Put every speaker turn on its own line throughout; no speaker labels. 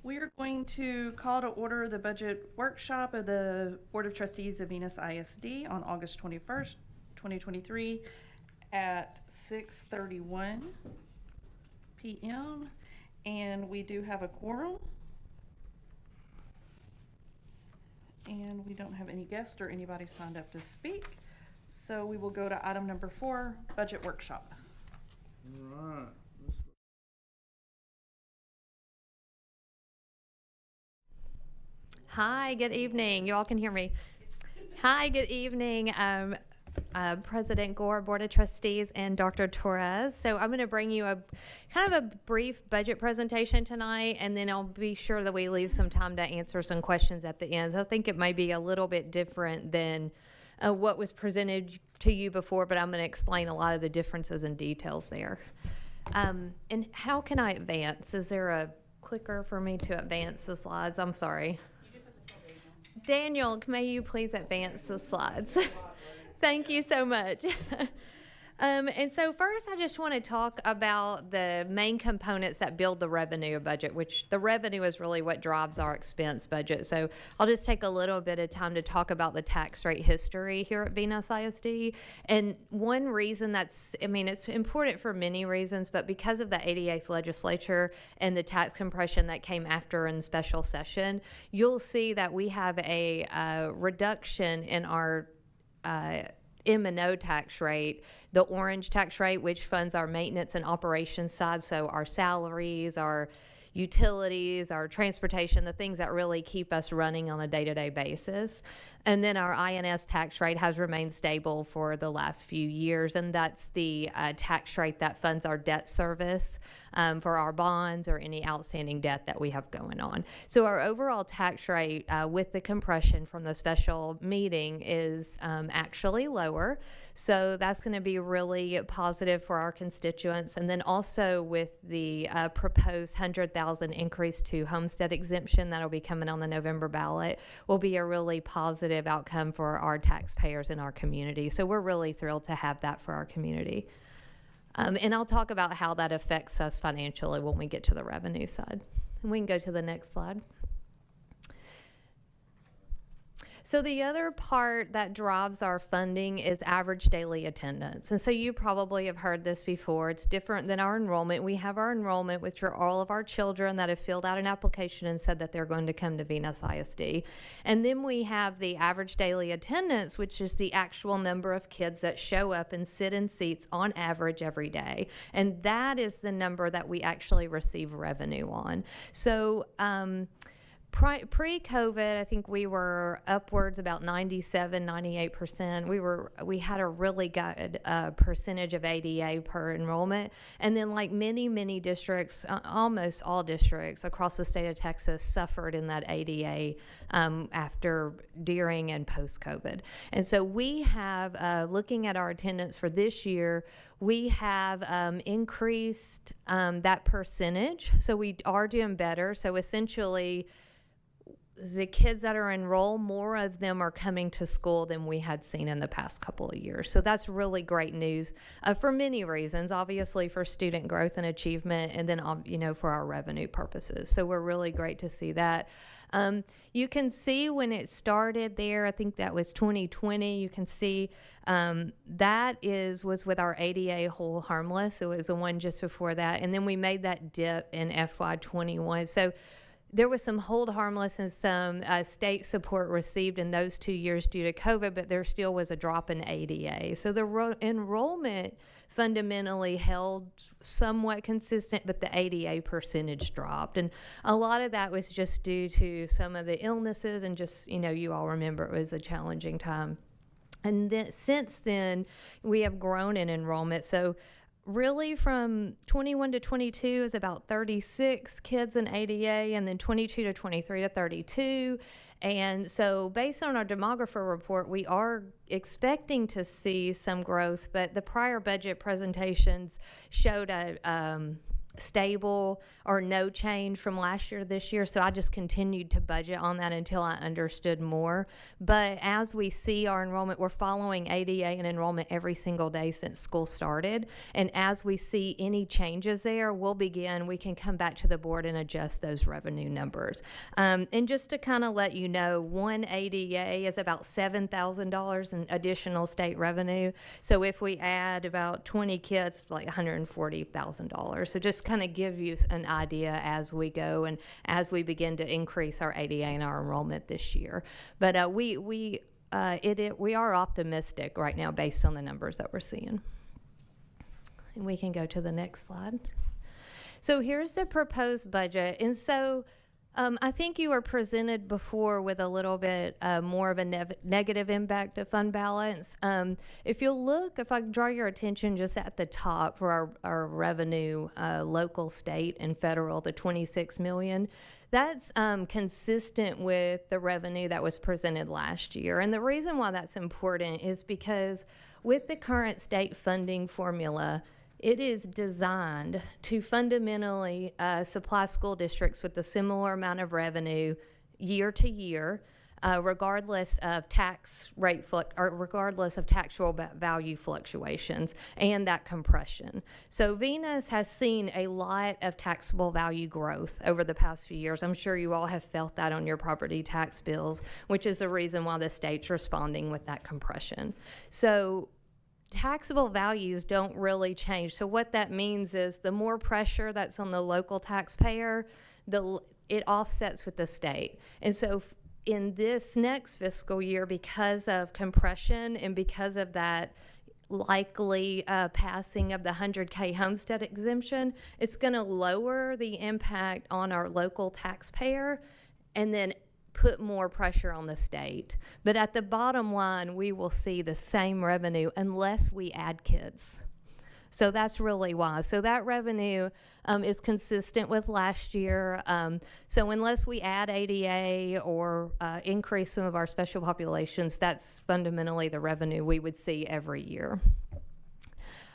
We are going to call to order the budget workshop of the Board of Trustees of Venus ISD on August 21st, 2023 at 6:31 p.m. And we do have a quorum. And we don't have any guests or anybody signed up to speak. So we will go to item number 4, budget workshop.
All right.
Hi, good evening. You all can hear me. Hi, good evening, President Gore, Board of Trustees, and Dr. Torres. So I'm going to bring you a kind of a brief budget presentation tonight, and then I'll be sure that we leave some time to answer some questions at the end. So I think it might be a little bit different than what was presented to you before, but I'm going to explain a lot of the differences and details there. And how can I advance? Is there a clicker for me to advance the slides? I'm sorry. Daniel, may you please advance the slides? Thank you so much. And so first, I just want to talk about the main components that build the revenue budget, which the revenue is really what drives our expense budget. So I'll just take a little bit of time to talk about the tax rate history here at Venus ISD. And one reason it's important for many reasons, but because of the 88th legislature and the tax compression that came after in special session, you'll see that we have a reduction in our M&O tax rate, the orange tax rate, which funds our maintenance and operations side, so our salaries, our utilities, our transportation, the things that really keep us running on a day-to-day basis. And then our INS tax rate has remained stable for the last few years, and that's the tax rate that funds our debt service for our bonds or any outstanding debt that we have going on. So our overall tax rate with the compression from the special meeting is actually lower. So that's going to be really positive for our constituents. And then also with the proposed $100,000 increase to homestead exemption that'll be coming on the November ballot will be a really positive outcome for our taxpayers in our community. So we're really thrilled to have that for our community. And I'll talk about how that affects us financially when we get to the revenue side. And we can go to the next slide. So the other part that drives our funding is average daily attendance. And so you probably have heard this before. It's different than our enrollment. We have our enrollment, which are all of our children that have filled out an application and said that they're going to come to Venus ISD. And then we have the average daily attendance, which is the actual number of kids that show up and sit in seats on average every day. And that is the number that we actually receive revenue on. So, pre-COVID, I think we were upwards about 97, 98%. We had a really good percentage of ADA per enrollment. And then like many districts, almost all districts across the state of Texas suffered in that ADA during, and post-COVID. And so we have, looking at our attendance for this year, we have increased that percentage. So we are doing better. So essentially, the kids that are enrolled, more of them are coming to school than we had seen in the past couple of years. So that's really great news for many reasons, obviously for student growth and achievement, and then, for our revenue purposes. So we're really great to see that. You can see when it started there, I think that was 2020. You can see that was with our ADA Hold Harmless. It was the one just before that. And then we made that dip in FY21. So there was some hold harmless and some state support received in those 2 years due to COVID, but there still was a drop in ADA. So the enrollment fundamentally held somewhat consistent, but the ADA percentage dropped. And a lot of that was just due to some of the illnesses and just, you all remember it was a challenging time. And then since then, we have grown in enrollment. So really from 21 to 22 is about 36 kids in ADA, and then 22 to 23 to 32. And so based on our demographer report, we are expecting to see some growth, but the prior budget presentations showed stable or no change from last year to this year. So I just continued to budget on that until I understood more. But as we see our enrollment, we're following ADA and enrollment every single day since school started. And as we see any changes there, we can come back to the board and adjust those revenue numbers. And just to kind of let you know, one ADA is about $7,000 in additional state revenue. So if we add about 20 kids, like $140,000. So just kind of give you an idea as we go and as we begin to increase our ADA and our enrollment this year. But we are optimistic right now based on the numbers that we're seeing. And we can go to the next slide. So here's the proposed budget. And so I think you were presented before with a little bit more of a negative impact of fund balance. If I draw your attention just at the top for our revenue, local, state, and federal, the $26 million, that's consistent with the revenue that was presented last year. And the reason why that's important is because with the current state funding formula, it is designed to fundamentally supply school districts with a similar amount of revenue year to year, regardless of tax rate or regardless of taxable value fluctuations and that compression. So Venus has seen a lot of taxable value growth over the past few years. I'm sure you all have felt that on your property tax bills, which is the reason why the state's responding with that compression. So taxable values don't really change. So what that means is the more pressure that's on the local taxpayer, it offsets with the state. And so in this next fiscal year, because of compression and because of that likely passing of the 100K homestead exemption, it's going to lower the impact on our local taxpayer and then put more pressure on the state. But at the bottom line, we will see the same revenue unless we add kids. So that's really why. So that revenue is consistent with last year. So unless we add ADA or increase some of our special populations, that's fundamentally the revenue we would see every year.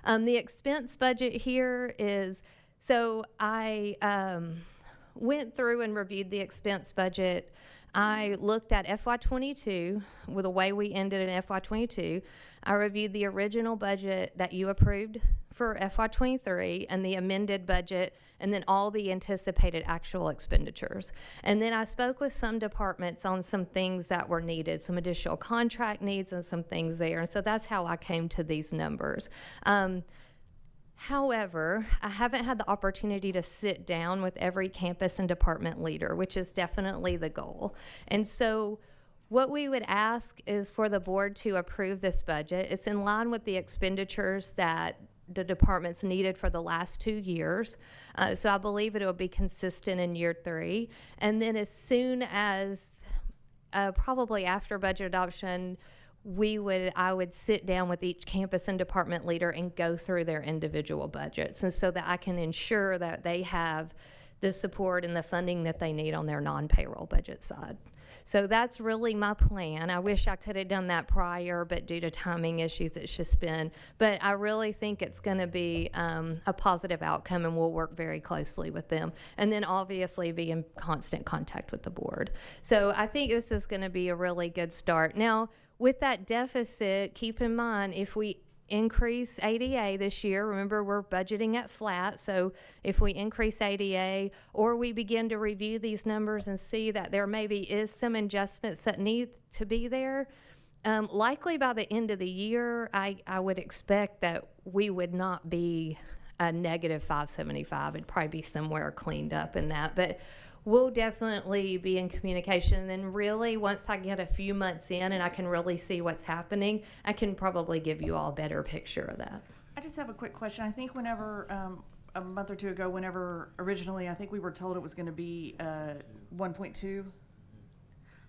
The expense budget here is, so I went through and reviewed the expense budget. I looked at FY22 with the way we ended in FY22. I reviewed the original budget that you approved for FY23 and the amended budget, and then all the anticipated actual expenditures. And then I spoke with some departments on some things that were needed, some additional contract needs and some things there. And so that's how I came to these numbers. However, I haven't had the opportunity to sit down with every campus and department leader, which is definitely the goal. And so what we would ask is for the board to approve this budget. It's in line with the expenditures that the departments needed for the last 2 years. So I believe it will be consistent in year 3. And then as soon as, probably after budget adoption, I would sit down with each campus and department leader and go through their individual budgets, and so that I can ensure that they have the support and the funding that they need on their non-payroll budget side. So that's really my plan. I wish I could have done that prior, but due to timing issues, it's just been, but I really think it's going to be a positive outcome, and we'll work very closely with them. And then obviously be in constant contact with the board. So I think this is going to be a really good start. Now, with that deficit, keep in mind, if we increase ADA this year, remember we're budgeting at flat, so if we increase ADA or we begin to review these numbers and see that there maybe is some adjustments that need to be there, likely by the end of the year, I would expect that we would not be a negative 575. It'd probably be somewhere cleaned up in that, but we'll definitely be in communication. And then really, once I get a few months in and I can really see what's happening, I can probably give you all a better picture of that.
I just have a quick question. I think whenever, a month or two ago, whenever originally, I think we were told it was going to be 1.2.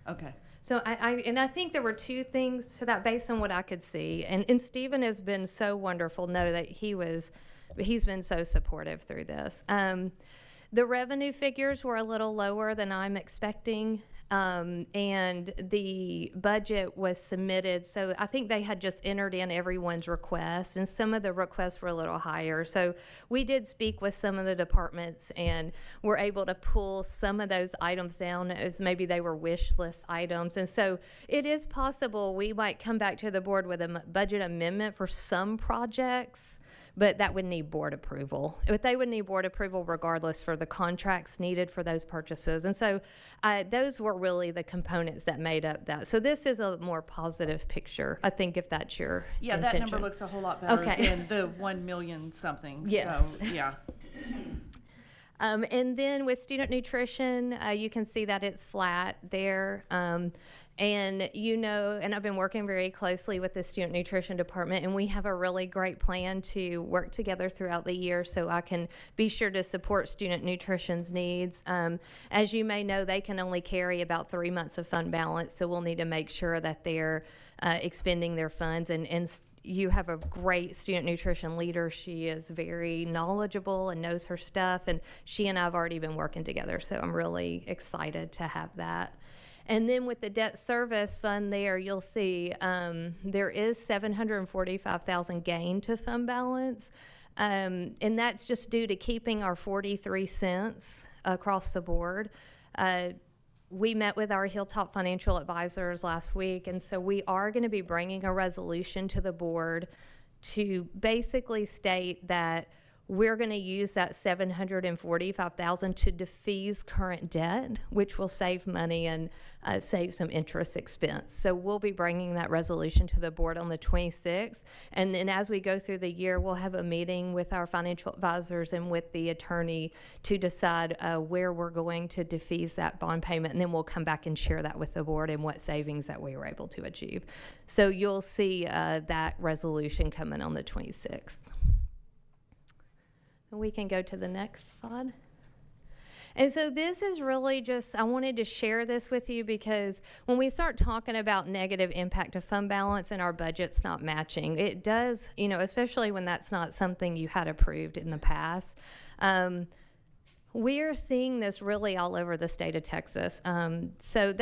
Okay.
So I think there were 2 things to that based on what I could see. And Stephen has been so wonderful. Know that he's been so supportive through this. The revenue figures were a little lower than I'm expecting. and the budget was submitted. So I think they had just entered in everyone's request, and some of the requests were a little higher. So we did speak with some of the departments and were able to pull some of those items down as maybe they were wish list items. And so it is possible we might come back to the board with a budget amendment for some projects, but that would need board approval. But they would need board approval regardless for the contracts needed for those purchases. And so those were really the components that made up that. So this is a more positive picture, I think, if that's your
Yeah,
intention.
that number looks a whole lot better
Okay.
than the 1 million something.
Yes.
So, yeah.
And then with student nutrition, you can see that it's flat there. And and I've been working very closely with the student nutrition department, and we have a really great plan to work together throughout the year so I can be sure to support student nutrition's needs. As you may know, they can only carry about 3 months of fund balance, so we'll need to make sure that they're expending their funds. And you have a great student nutrition leader. She is very knowledgeable and knows her stuff, and she and I have already been working together, so I'm really excited to have that. And then with the debt service fund there, you'll see there is $745,000 gain to fund balance. And that's just due to keeping our 43 cents across the board. We met with our Hilltop Financial Advisors last week, and so we are going to be bringing a resolution to the board to basically state that we're going to use that $745,000 to defease current debt, which will save money and save some interest expense. So we'll be bringing that resolution to the board on the 26th. And then as we go through the year, we'll have a meeting with our financial advisors and with the attorney to decide where we're going to defease that bond payment. And then we'll come back and share that with the board and what savings that we were able to achieve. So you'll see that resolution coming on the 26th. We can go to the next slide. And so this is really just, I wanted to share this with you because when we start talking about negative impact of fund balance and our budget's not matching, it does, especially when that's not something you had approved in the past. We're seeing this really all over the state of Texas. So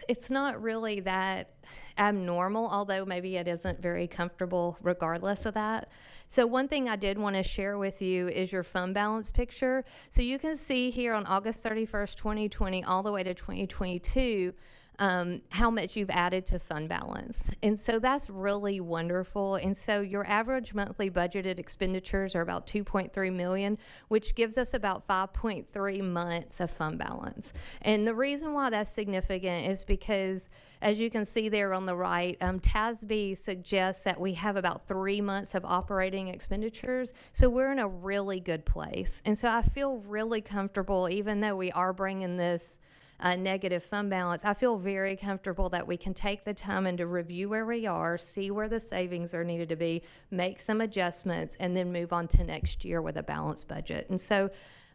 it's not really that abnormal, although maybe it isn't very comfortable regardless of that. So one thing I did want to share with you is your fund balance picture. So you can see here on August 31st, 2020, all the way to 2022, how much you've added to fund balance. And so that's really wonderful. And so your average monthly budgeted expenditures are about $2.3 million, which gives us about 5.3 months of fund balance. And the reason why that's significant is because, as you can see there on the right, TASB suggests that we have about 3 months of operating expenditures. So we're in a really good place. And so I feel really comfortable, even though we are bringing this negative fund balance, I feel very comfortable that we can take the time and to review where we are, see where the savings are needed to be, make some adjustments, and then move on to next year with a balanced budget. And so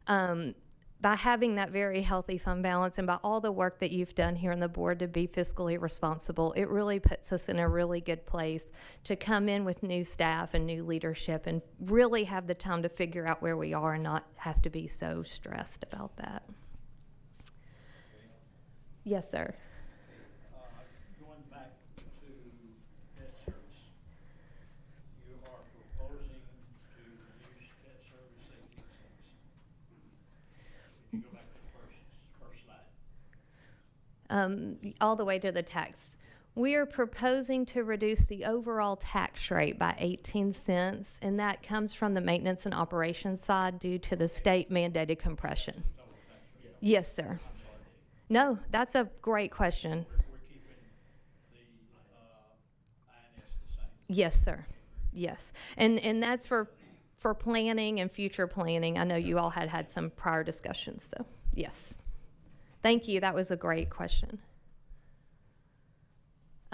by having that very healthy fund balance and by all the work that you've done here on the board to be fiscally responsible, it really puts us in a really good place to come in with new staff and new leadership and really have the time to figure out where we are and not have to be so stressed about that. Yes, sir.
Going back to debt service, you are proposing to reduce debt service 18 cents. If you go back to the first slide.
All the way to the tax. We are proposing to reduce the overall tax rate by 18 cents, and that comes from the maintenance and operations side due to the state mandated compression. Yes, sir. No, that's a great question.
We're keeping the INS the same.
Yes, sir. Yes. And that's for planning and future planning. I know you all had some prior discussions, though. Yes. Thank you. That was a great question.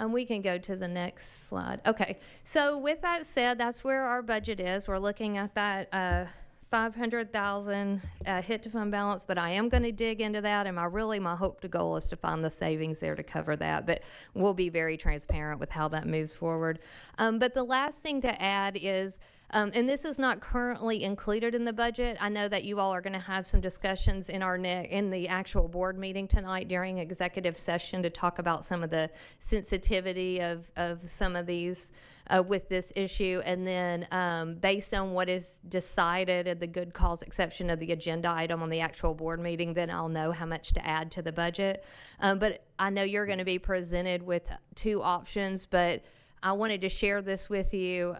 We can go to the next slide. Okay. So with that said, that's where our budget is. We're looking at that $500,000 hit to fund balance, but I am going to dig into that, and my hope to goal is to find the savings there to cover that, but we'll be very transparent with how that moves forward. But the last thing to add is And this is not currently included in the budget. I know that you all are going to have some discussions in in the actual board meeting tonight during executive session to talk about some of the sensitivity of some of these with this issue. And then based on what is decided at the good cause exception of the agenda item on the actual board meeting, then I'll know how much to add to the budget. But I know you're going to be presented with two options, but I wanted to share this with you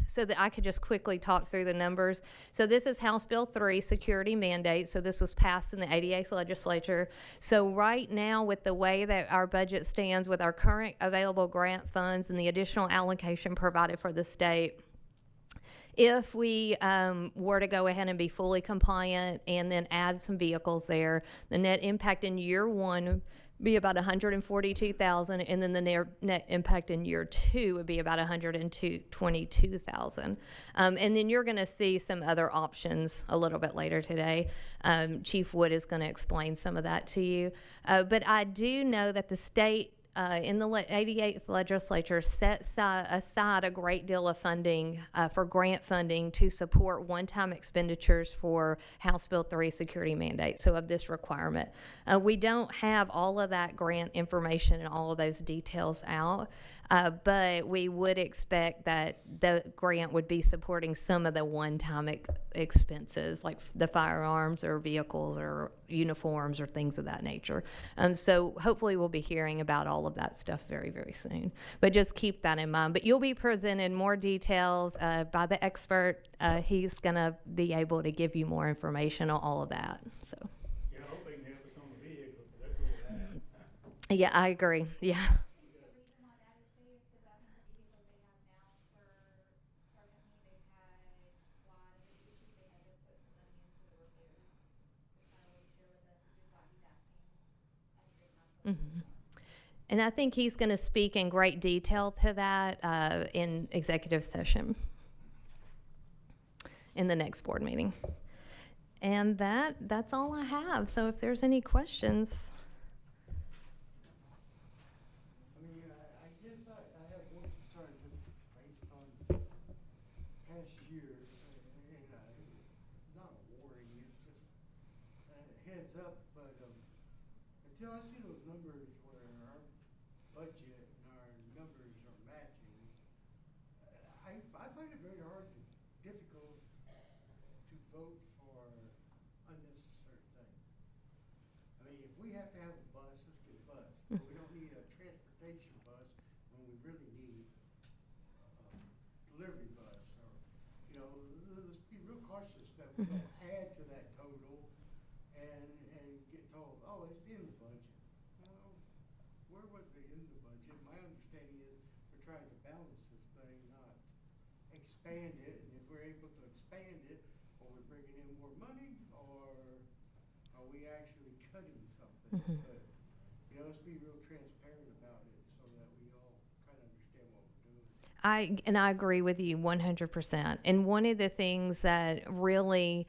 so that I could just quickly talk through the numbers. So this is House Bill 3, security mandate. So this was passed in the 88th legislature. So right now, with the way that our budget stands, with our current available grant funds and the additional allocation provided for the state, if we were to go ahead and be fully compliant and then add some vehicles there, the net impact in year one be about 142,000, and then the net impact in year two would be about 122,000. And then you're going to see some other options a little bit later today. Chief Wood is going to explain some of that to you. But I do know that the state in the 88th legislature set aside a great deal of funding for grant funding to support one-time expenditures for House Bill 3 security mandate, so of this requirement. We don't have all of that grant information and all of those details out, but we would expect that the grant would be supporting some of the one-time expenses, like the firearms or vehicles or uniforms or things of that nature. So hopefully we'll be hearing about all of that stuff very, very soon. But just keep that in mind. But you'll be presented more details by the expert. He's going to be able to give you more information on all of that. So.
You're hoping to help us on the vehicle, but that's what we have.
Yeah, I agree. Yeah. Mm-hmm. And I think he's going to speak in great detail to that in executive session in the next board meeting. And that's all I have. So if there's any questions.
I mean, I guess I have one concern just based on past years, and not a warning, it's just a heads up, but until I see those numbers where our budget and our numbers are matching, I find it very difficult to vote for unnecessary things. I mean, if we have to have a bus, let's get a bus. But we don't need a transportation bus when we really need a delivery bus. Or, you know, let's be real cautious that we don't add to that total and get told, oh, it's in the budget. Well, where was it in the budget? My understanding is we're trying to balance this thing, not expand it. And if we're able to expand it, are we bringing in more money, or are we actually cutting something?
Mhm.
But, you know, let's be real transparent about it so that we all kind of understand what we're doing.
I agree with you 100%. And one of the things that really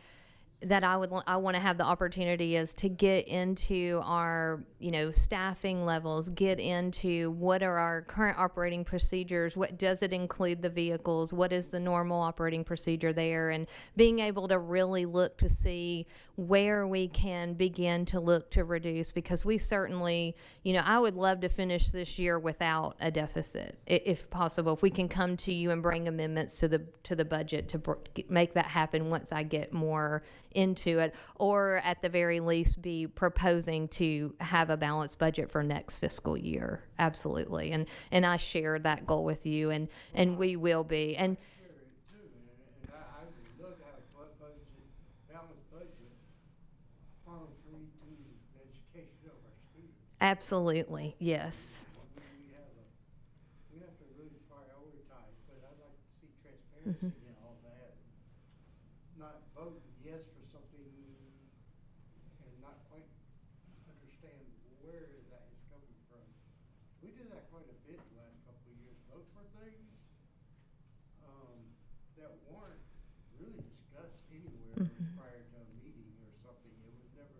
that I want to have the opportunity is to get into our, staffing levels, get into what are our current operating procedures, what does it include the vehicles, what is the normal operating procedure there, and being able to really look to see where we can begin to look to reduce, because we certainly, I would love to finish this year without a deficit, if possible. If we can come to you and bring amendments to the budget to make that happen once I get more into it, or at the very least be proposing to have a balanced budget for next fiscal year. Absolutely. And I share that goal with you, and we will be. And
Sure, it too, and I would love to have a balanced budget, funnel through to the education of our students.
absolutely, yes.
We have to really prioritize, but I'd like to see transparency in all that. Not voting yes for something and not quite understand where that is coming from. We did that quite a bit the last couple of years, vote for things that weren't really discussed anywhere prior to a meeting or something. It was never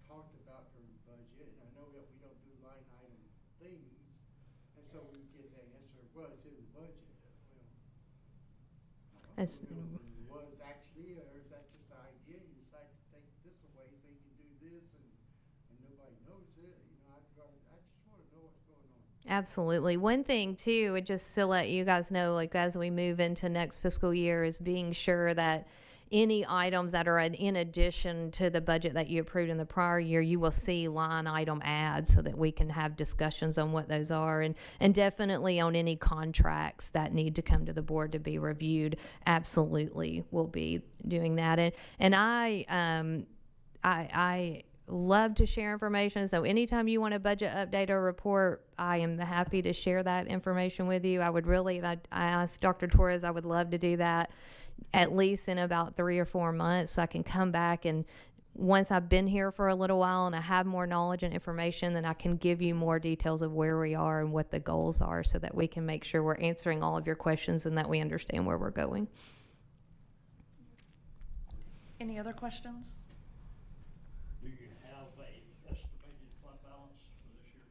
talked about during the budget, and I know that we don't do line item things, and so we get the answer, well, it's in the budget. Well,
It's,
was actually, or is that just an idea? You decide to take this away so you can do this and nobody knows it, you know, I just wanna know what's going on.
Absolutely. One thing too, just to let you guys know, like as we move into next fiscal year, is being sure that any items that are in addition to the budget that you approved in the prior year, you will see line item ads so that we can have discussions on what those are, and definitely on any contracts that need to come to the board to be reviewed. Absolutely, we'll be doing that. And I love to share information. So anytime you want a budget update or report, I am happy to share that information with you. I would really, I asked Dr. Torres, I would love to do that at least in about 3 or 4 months, so I can come back, and once I've been here for a little while and I have more knowledge and information, then I can give you more details of where we are and what the goals are, so that we can make sure we're answering all of your questions and that we understand where we're going.
Any other questions?
Do you have a estimated fund balance for this year?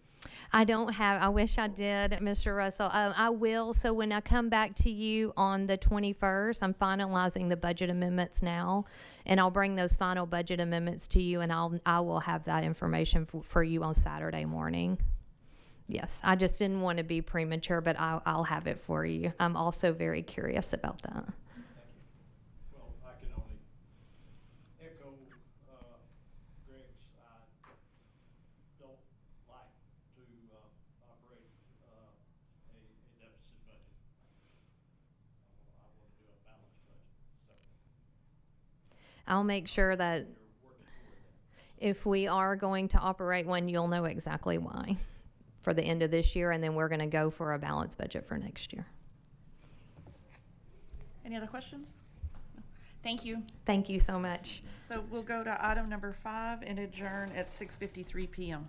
I don't have, I wish I did, Mr. Russell. I will, so when I come back to you on the 21st, I'm finalizing the budget amendments now, and I'll bring those final budget amendments to you, and I will have that information for you on Saturday morning. Yes, I just didn't want to be premature, but I'll have it for you. I'm also very curious about that.
Well, I can only echo Greg's. I don't like to operate a deficit budget. I want to do a balanced budget. So
I'll make sure that
you're working toward that.
if we are going to operate one, you'll know exactly why for the end of this year, and then we're going to go for a balanced budget for next year.
Any other questions? Thank you.
Thank you so much.
So we'll go to item number 5 and adjourn at 6:53 PM.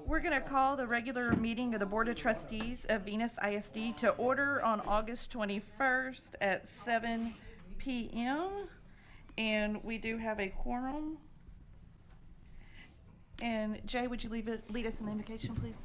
We're going to call the regular meeting of the Board of Trustees of Venus ISD to order on August 21st at 7 p.m. And we do have a quorum. And Jay, would you lead us in the invocation, please?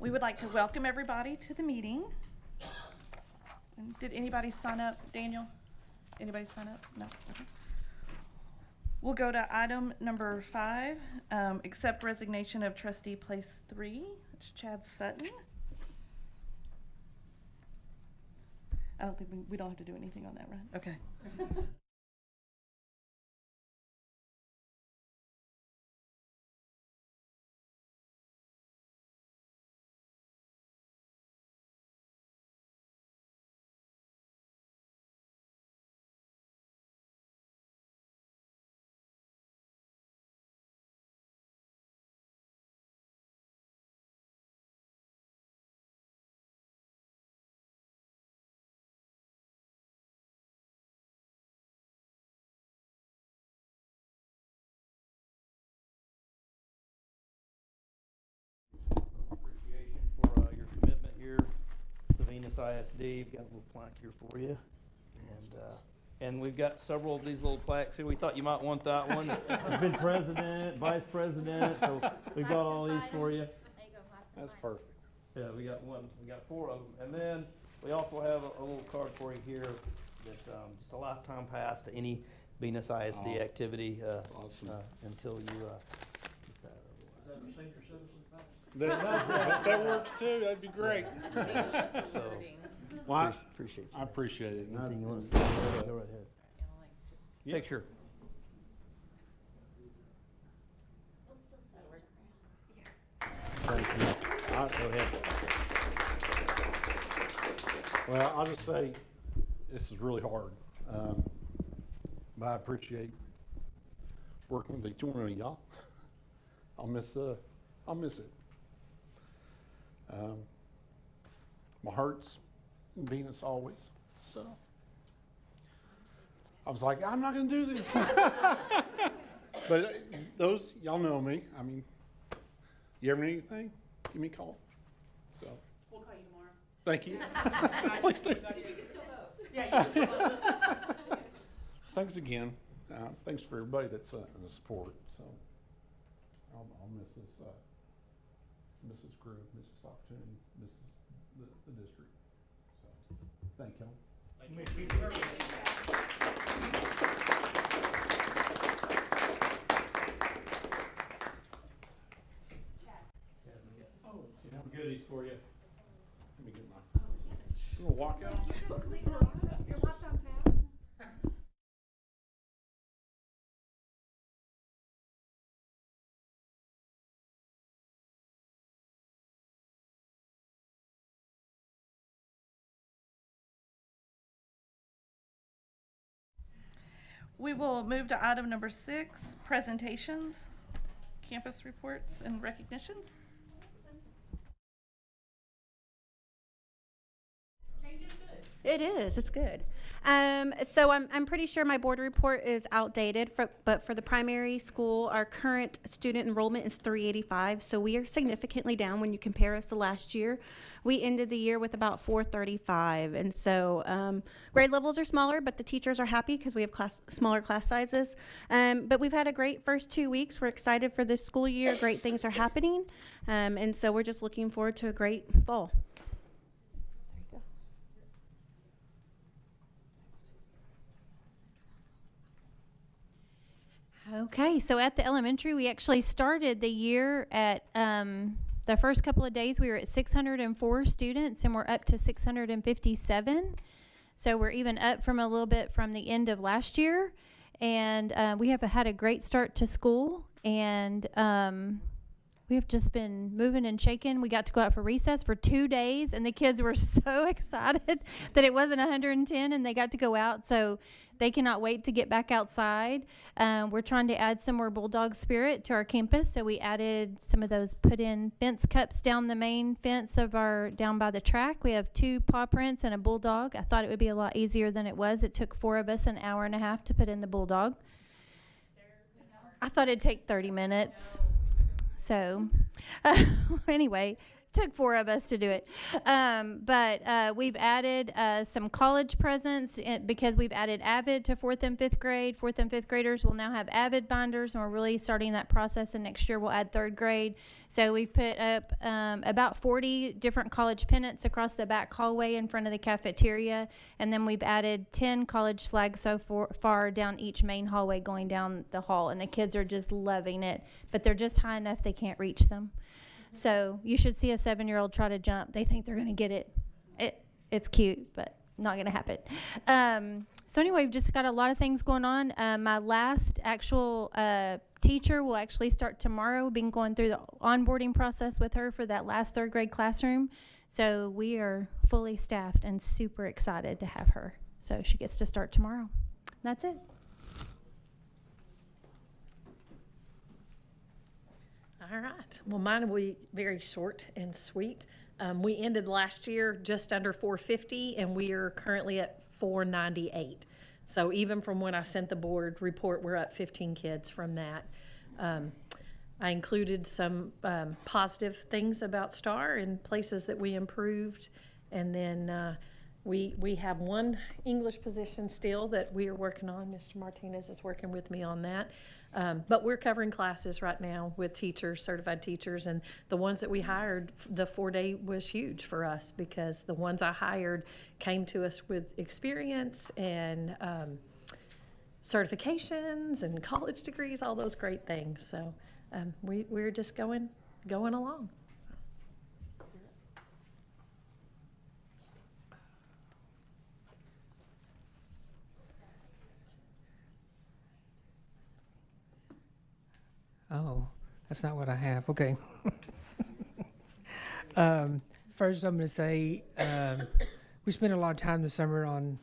We would like to welcome everybody to the meeting. And did anybody sign up, Daniel? Anybody sign up? No? Okay. We'll go to item number 5, accept resignation of trustee place 3. It's Chad Sutton. I don't think we don't have to do anything on that, right? Okay.
Appreciation for your commitment here to Venus ISD. We've got a little plaque here for you. And we've got several of these little plaques here. We thought you might want that one. You've been president, vice president, so we've got all these for you.
That's perfect.
Yeah, we got 4 of them. And then we also have a little card for you here that just a lifetime pass to any Venus ISD activity
awesome.
until you.
Is that a senior citizen pass?
If that works too, that'd be great.
So
Well,
appreciate you.
I appreciate it.
Anything you want to say? Go right ahead.
Yeah.
Picture.
Thank you.
Go ahead.
Well, I'll just say, this is really hard. But I appreciate working with each one of y'all. I'll miss it. My heart's in Venus always, so. I was like, I'm not gonna do this. But those, y'all know me. I mean, you ever need anything, give me a call. So,
We'll call you tomorrow.
thank you. Please do. Thanks again. Thanks for everybody that's in the support. So, I'll miss this group, miss this opportunity, miss the district. So, thank y'all.
Some goodies for you.
Let me get my. You wanna walk out?
Your lifetime pass?
We will move to item number 6, presentations, campus reports, and recognitions.
It is. It's good. So I'm pretty sure my board report is outdated, but for the primary school, our current student enrollment is 385. So we are significantly down when you compare us to last year. We ended the year with about 435. And so grade levels are smaller, but the teachers are happy because we have smaller class sizes. But we've had a great first 2 weeks. We're excited for this school year. Great things are happening. And so we're just looking forward to a great fall.
Okay, so at the elementary, we actually started the year at The first couple of days, we were at 604 students, and we're up to 657. So we're even up from a little bit from the end of last year. And we have had a great start to school. And we have just been moving and shaking. We got to go out for recess for 2 days, and the kids were so excited that it wasn't 110 and they got to go out. So they cannot wait to get back outside. We're trying to add some more Bulldog spirit to our campus. So we added some of those put in fence cups down the main fence of down by the track. We have 2 paw prints and a Bulldog. I thought it would be a lot easier than it was. It took 4 of us an hour and a half to put in the Bulldog. I thought it'd take 30 minutes. So anyway, took 4 of us to do it. But we've added some college presents because we've added Avid to 4th and 5th grade. 4th and 5th graders will now have Avid binders, and we're really starting that process. And next year we'll add 3rd grade. So we've put up about 40 different college pennants across the back hallway in front of the cafeteria. And then we've added 10 college flags so far down each main hallway going down the hall. And the kids are just loving it, but they're just high enough they can't reach them. So you should see a 7-year-old try to jump. They think they're going to get it. It's cute, but not going to happen. So anyway, we've just got a lot of things going on. My last actual teacher will actually start tomorrow. We've been going through the onboarding process with her for that last 3rd grade classroom. So we are fully staffed and super excited to have her. So she gets to start tomorrow. That's it.
All right. Well, mine will be very short and sweet. We ended last year just under 450, and we are currently at 498. So even from when I sent the board report, we're up 15 kids from that. I included some positive things about STAR and places that we improved. And then we have 1 English position still that we are working on. Mr. Martinez is working with me on that. But we're covering classes right now with teachers, certified teachers, and the ones that we hired, the 4-day was huge for us because the ones I hired came to us with experience and certifications and college degrees, all those great things. So we're just going along.
Oh, that's not what I have. Okay. First, I'm going to say we spent a lot of time this summer on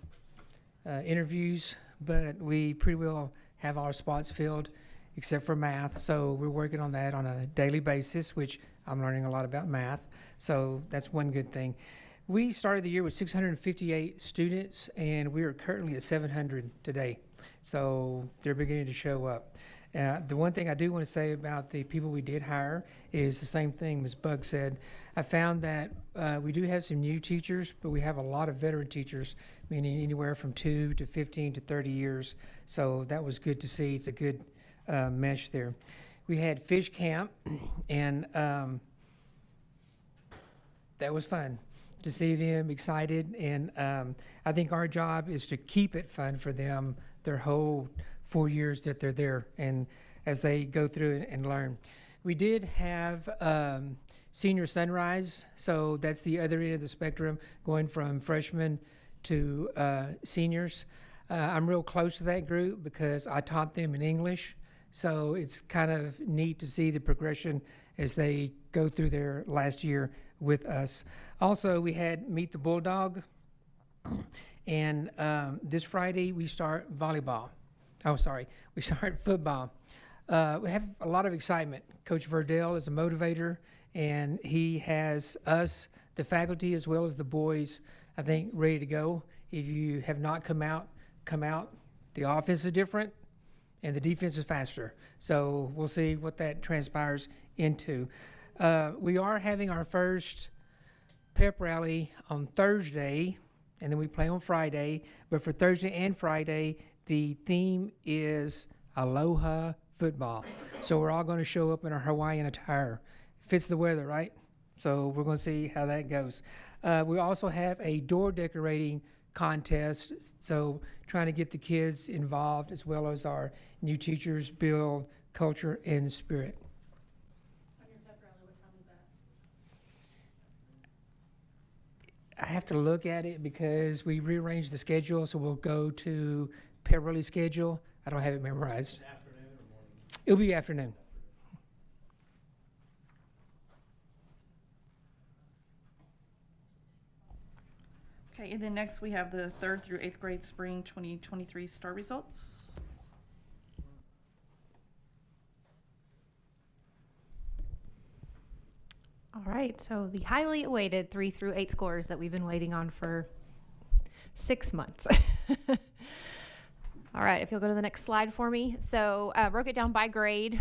interviews, but we pretty well have our spots filled except for math. So we're working on that on a daily basis, which I'm learning a lot about math. So that's one good thing. We started the year with 658 students, and we are currently at 700 today. So they're beginning to show up. The one thing I do want to say about the people we did hire is the same thing Ms. Bug said. I found that we do have some new teachers, but we have a lot of veteran teachers, meaning anywhere from 2 to 15 to 30 years. So that was good to see. It's a good mesh there. We had fish camp, and that was fun to see them excited. And I think our job is to keep it fun for them their whole 4 years that they're there, and as they go through it and learn. We did have senior sunrise, so that's the other end of the spectrum, going from freshmen to seniors. I'm real close to that group because I taught them in English, so it's kind of neat to see the progression as they go through their last year with us. Also, we had Meet the Bulldog, and this Friday we start volleyball. We start football. We have a lot of excitement. Coach Verdell is a motivator, and he has us, the faculty, as well as the boys, I think, ready to go. If you have not come out. The offense is different, and the defense is faster. So we'll see what that transpires into. We are having our first pep rally on Thursday, and then we play on Friday. But for Thursday and Friday, the theme is Aloha football. So we're all going to show up in our Hawaiian attire. Fits the weather, right? So we're going to see how that goes. We also have a door decorating contest, so trying to get the kids involved as well as our new teachers build culture and spirit.
On your pep rally, what time is that?
I have to look at it because we rearranged the schedule, so we'll go to Peverly schedule. I don't have it memorized.
Afternoon or morning?
It'll be afternoon.
Okay, and then next we have the 3rd through 8th grade spring 2023 STAR results.
All right, so the highly awaited 3 through 8 scores that we've been waiting on for 6 months. All right, if you'll go to the next slide for me. So broke it down by grade.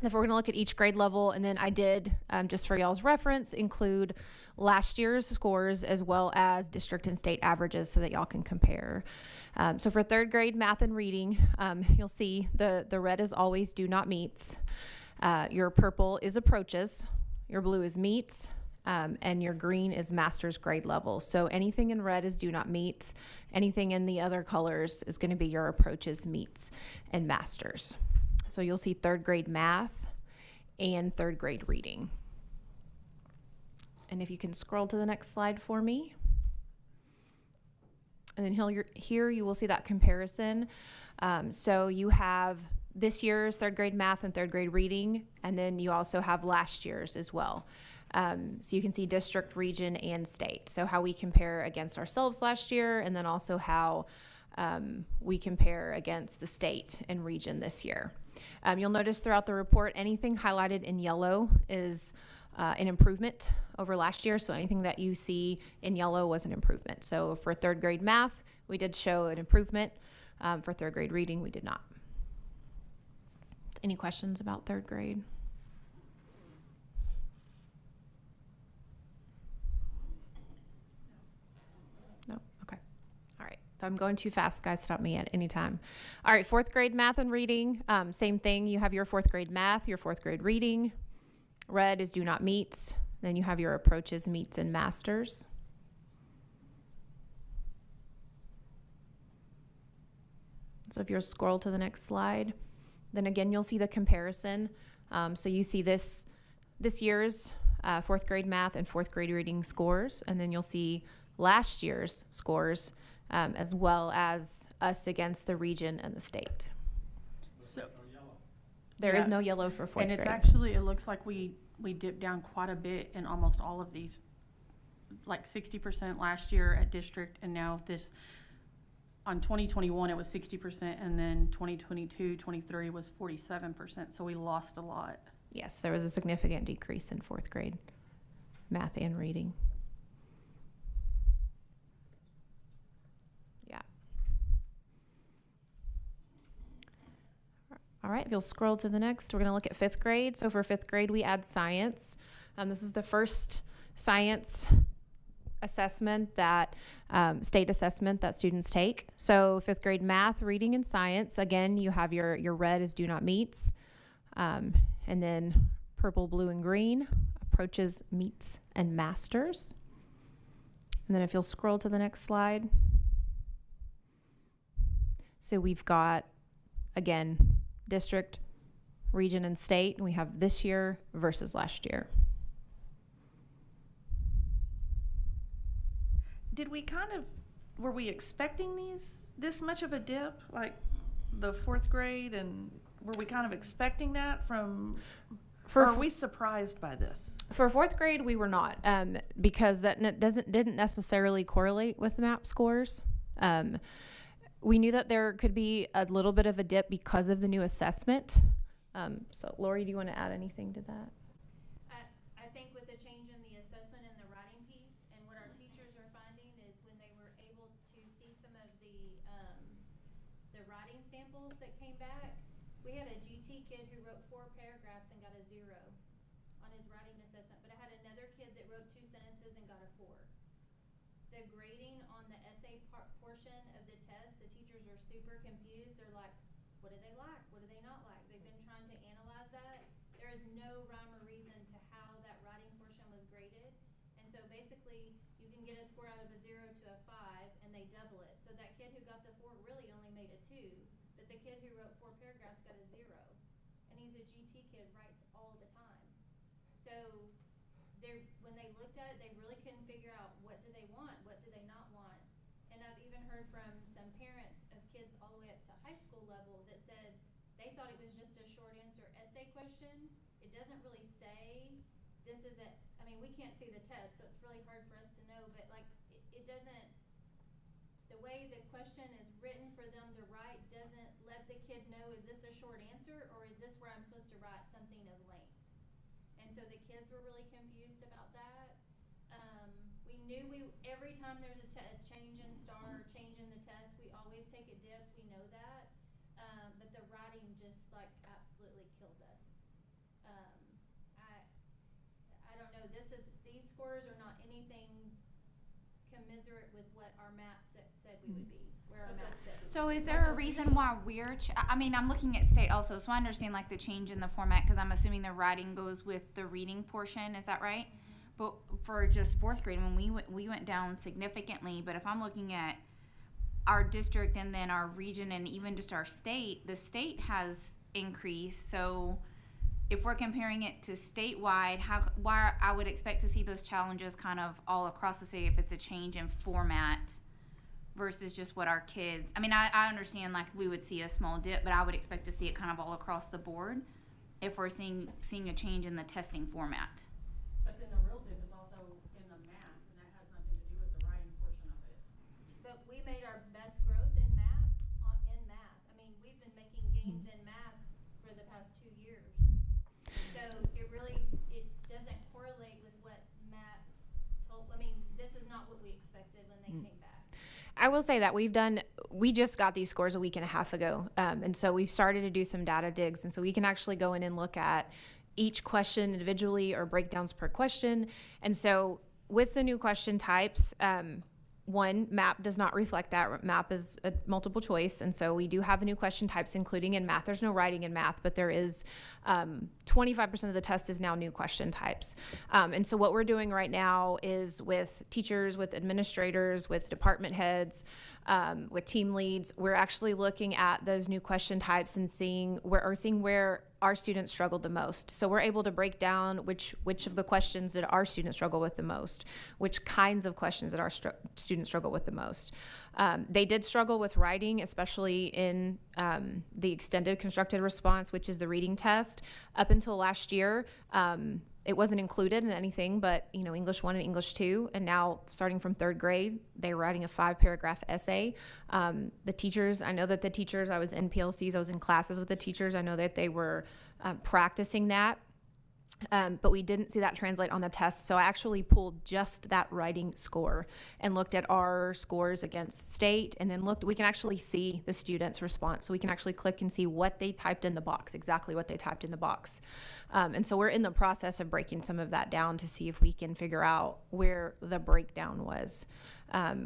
If we're going to look at each grade level, and then I did, just for y'all's reference, include last year's scores as well as district and state averages so that y'all can compare. So for 3rd grade math and reading, you'll see the red is always do not meets. Your purple is approaches. Your blue is meets. And your green is master's grade level. So anything in red is do not meet. Anything in the other colors is going to be your approaches, meets, and masters. So you'll see 3rd grade math and 3rd grade reading. And if you can scroll to the next slide for me. And then here you will see that comparison. So you have this year's 3rd grade math and 3rd grade reading, and then you also have last year's as well. So you can see district, region, and state. So how we compare against ourselves last year, and then also how we compare against the state and region this year. You'll notice throughout the report, anything highlighted in yellow is an improvement over last year. So anything that you see in yellow was an improvement. So for 3rd grade math, we did show an improvement. For 3rd grade reading, we did not. Any questions about 3rd grade? No? Okay. All right. If I'm going too fast, guys, stop me at any time. All right, 4th grade math and reading, same thing. You have your 4th grade math, your 4th grade reading. Red is do not meets. Then you have your approaches, meets, and masters. So if you'll scroll to the next slide, then again, you'll see the comparison. So you see this year's 4th grade math and 4th grade reading scores, and then you'll see last year's scores, as well as us against the region and the state.
So. No yellow.
There is
Yeah.
no yellow for 4th
And it's
grade.
actually, it looks like we dipped down quite a bit in almost all of these, like 60% last year at district, and now on 2021, it was 60%, and then 2022, 23 was 47%, so we lost a lot.
Yes, there was a significant decrease in 4th grade math and reading. Yeah. All right, if you'll scroll to the next, we're going to look at 5th grade. So for 5th grade, we add science. This is the first science assessment that state assessment that students take. So 5th grade math, reading, and science. Again, you have your red is do not meets, and then purple, blue, and green approaches, meets, and masters. And then if you'll scroll to the next slide. So we've got, again, district, region, and state, and we have this year versus last year.
Were we expecting this much of a dip, like the 4th grade, and were we kind of expecting that or are we surprised by this?
For 4th grade, we were not, because that didn't necessarily correlate with the MAP scores. We knew that there could be a little bit of a dip because of the new assessment. So Lori, do you want to add anything to that?
I think with the change in the assessment and the writing piece, and what our teachers are finding is when they were able to see some of the writing samples that came back, we had a GT kid who wrote 4 paragraphs and got a 0 on his writing assessment, but I had another kid that wrote 2 sentences and got a 4. The grading on the essay portion of the test, the teachers are super confused. They're like, what do they like? What do they not like? They've been trying to analyze that. There is no rhyme or reason to how that writing portion was graded. And so basically, you can get a score out of a 0 to a 5, and they double it. So that kid who got the 4 really only made a 2, but the kid who wrote 4 paragraphs got a 0. And he's a GT kid, writes all the time. So when they looked at it, they really couldn't figure out what do they want, what do they not want. And I've even heard from some parents of kids all the way up to high school level that said they thought it was just a short answer essay question. It doesn't really say this is a, I mean, we can't see the test, so it's really hard for us to know, but like, it doesn't, the way the question is written for them to write doesn't let the kid know, is this a short answer or is this where I'm supposed to write something of length? And so the kids were really confused about that. We knew every time there's a change in star or change in the test, we always take a dip, we know that. But the writing just like absolutely killed us. I don't know, these scores are not anything commiserate with what our map said we would be, where our map said we would be.
So is there a reason why we're, I mean, I'm looking at state also, so I understand like the change in the format, because I'm assuming the writing goes with the reading portion, is that right? But for just fourth grade, when we went down significantly, but if I'm looking at our district and then our region and even just our state, the state has increased, so if we're comparing it to statewide, why I would expect to see those challenges kind of all across the state if it's a change in format versus just what our kids, I mean, I understand like we would see a small dip, but I would expect to see it kind of all across the board if we're seeing a change in the testing format.
But then the real dip is also in the math, and that has nothing to do with the writing portion of it.
But we made our best growth in math. I mean, we've been making gains in math for the past 2 years. So it doesn't correlate with what Matt told, I mean, this is not what we expected when they came back.
I will say that we just got these scores a week and a half ago. And so we've started to do some data digs. And so we can actually go in and look at each question individually or breakdowns per question. And so with the new question types, one, MAP does not reflect that. MAP is a multiple choice. And so we do have new question types, including in math. There's no writing in math, but there is 25% of the test is now new question types. And so what we're doing right now is with teachers, with administrators, with department heads, with team leads, we're actually looking at those new question types and seeing where our students struggled the most. So we're able to break down which of the questions did our students struggle with the most, which kinds of questions did our students struggle with the most. They did struggle with writing, especially in the extended constructed response, which is the reading test. Up until last year, it wasn't included in anything but, English 1 and English 2. And now, starting from third grade, they're writing a 5-paragraph essay. The teachers, I know that the teachers, I was in PLCs, I was in classes with the teachers. I know that they were practicing that. But we didn't see that translate on the test. So I actually pulled just that writing score and looked at our scores against state, and then we can actually see the students' response. So we can actually click and see what they typed in the box, exactly what they typed in the box. And so we're in the process of breaking some of that down to see if we can figure out where the breakdown was,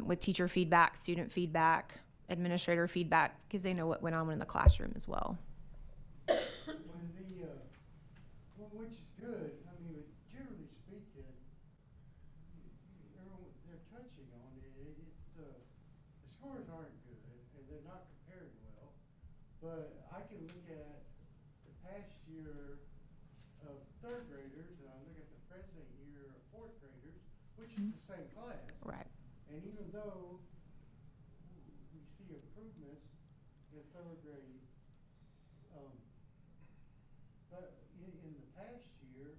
with teacher feedback, student feedback, administrator feedback, because they know what went on in the classroom as well.
Which is good. I mean, generally speaking, they're touching on it. The scores aren't good, and they're not comparing well. But I can look at the past year of third graders, and I look at the present year of fourth graders, which is the same class.
Right.
And even though we see improvements in third grade, but in the past year,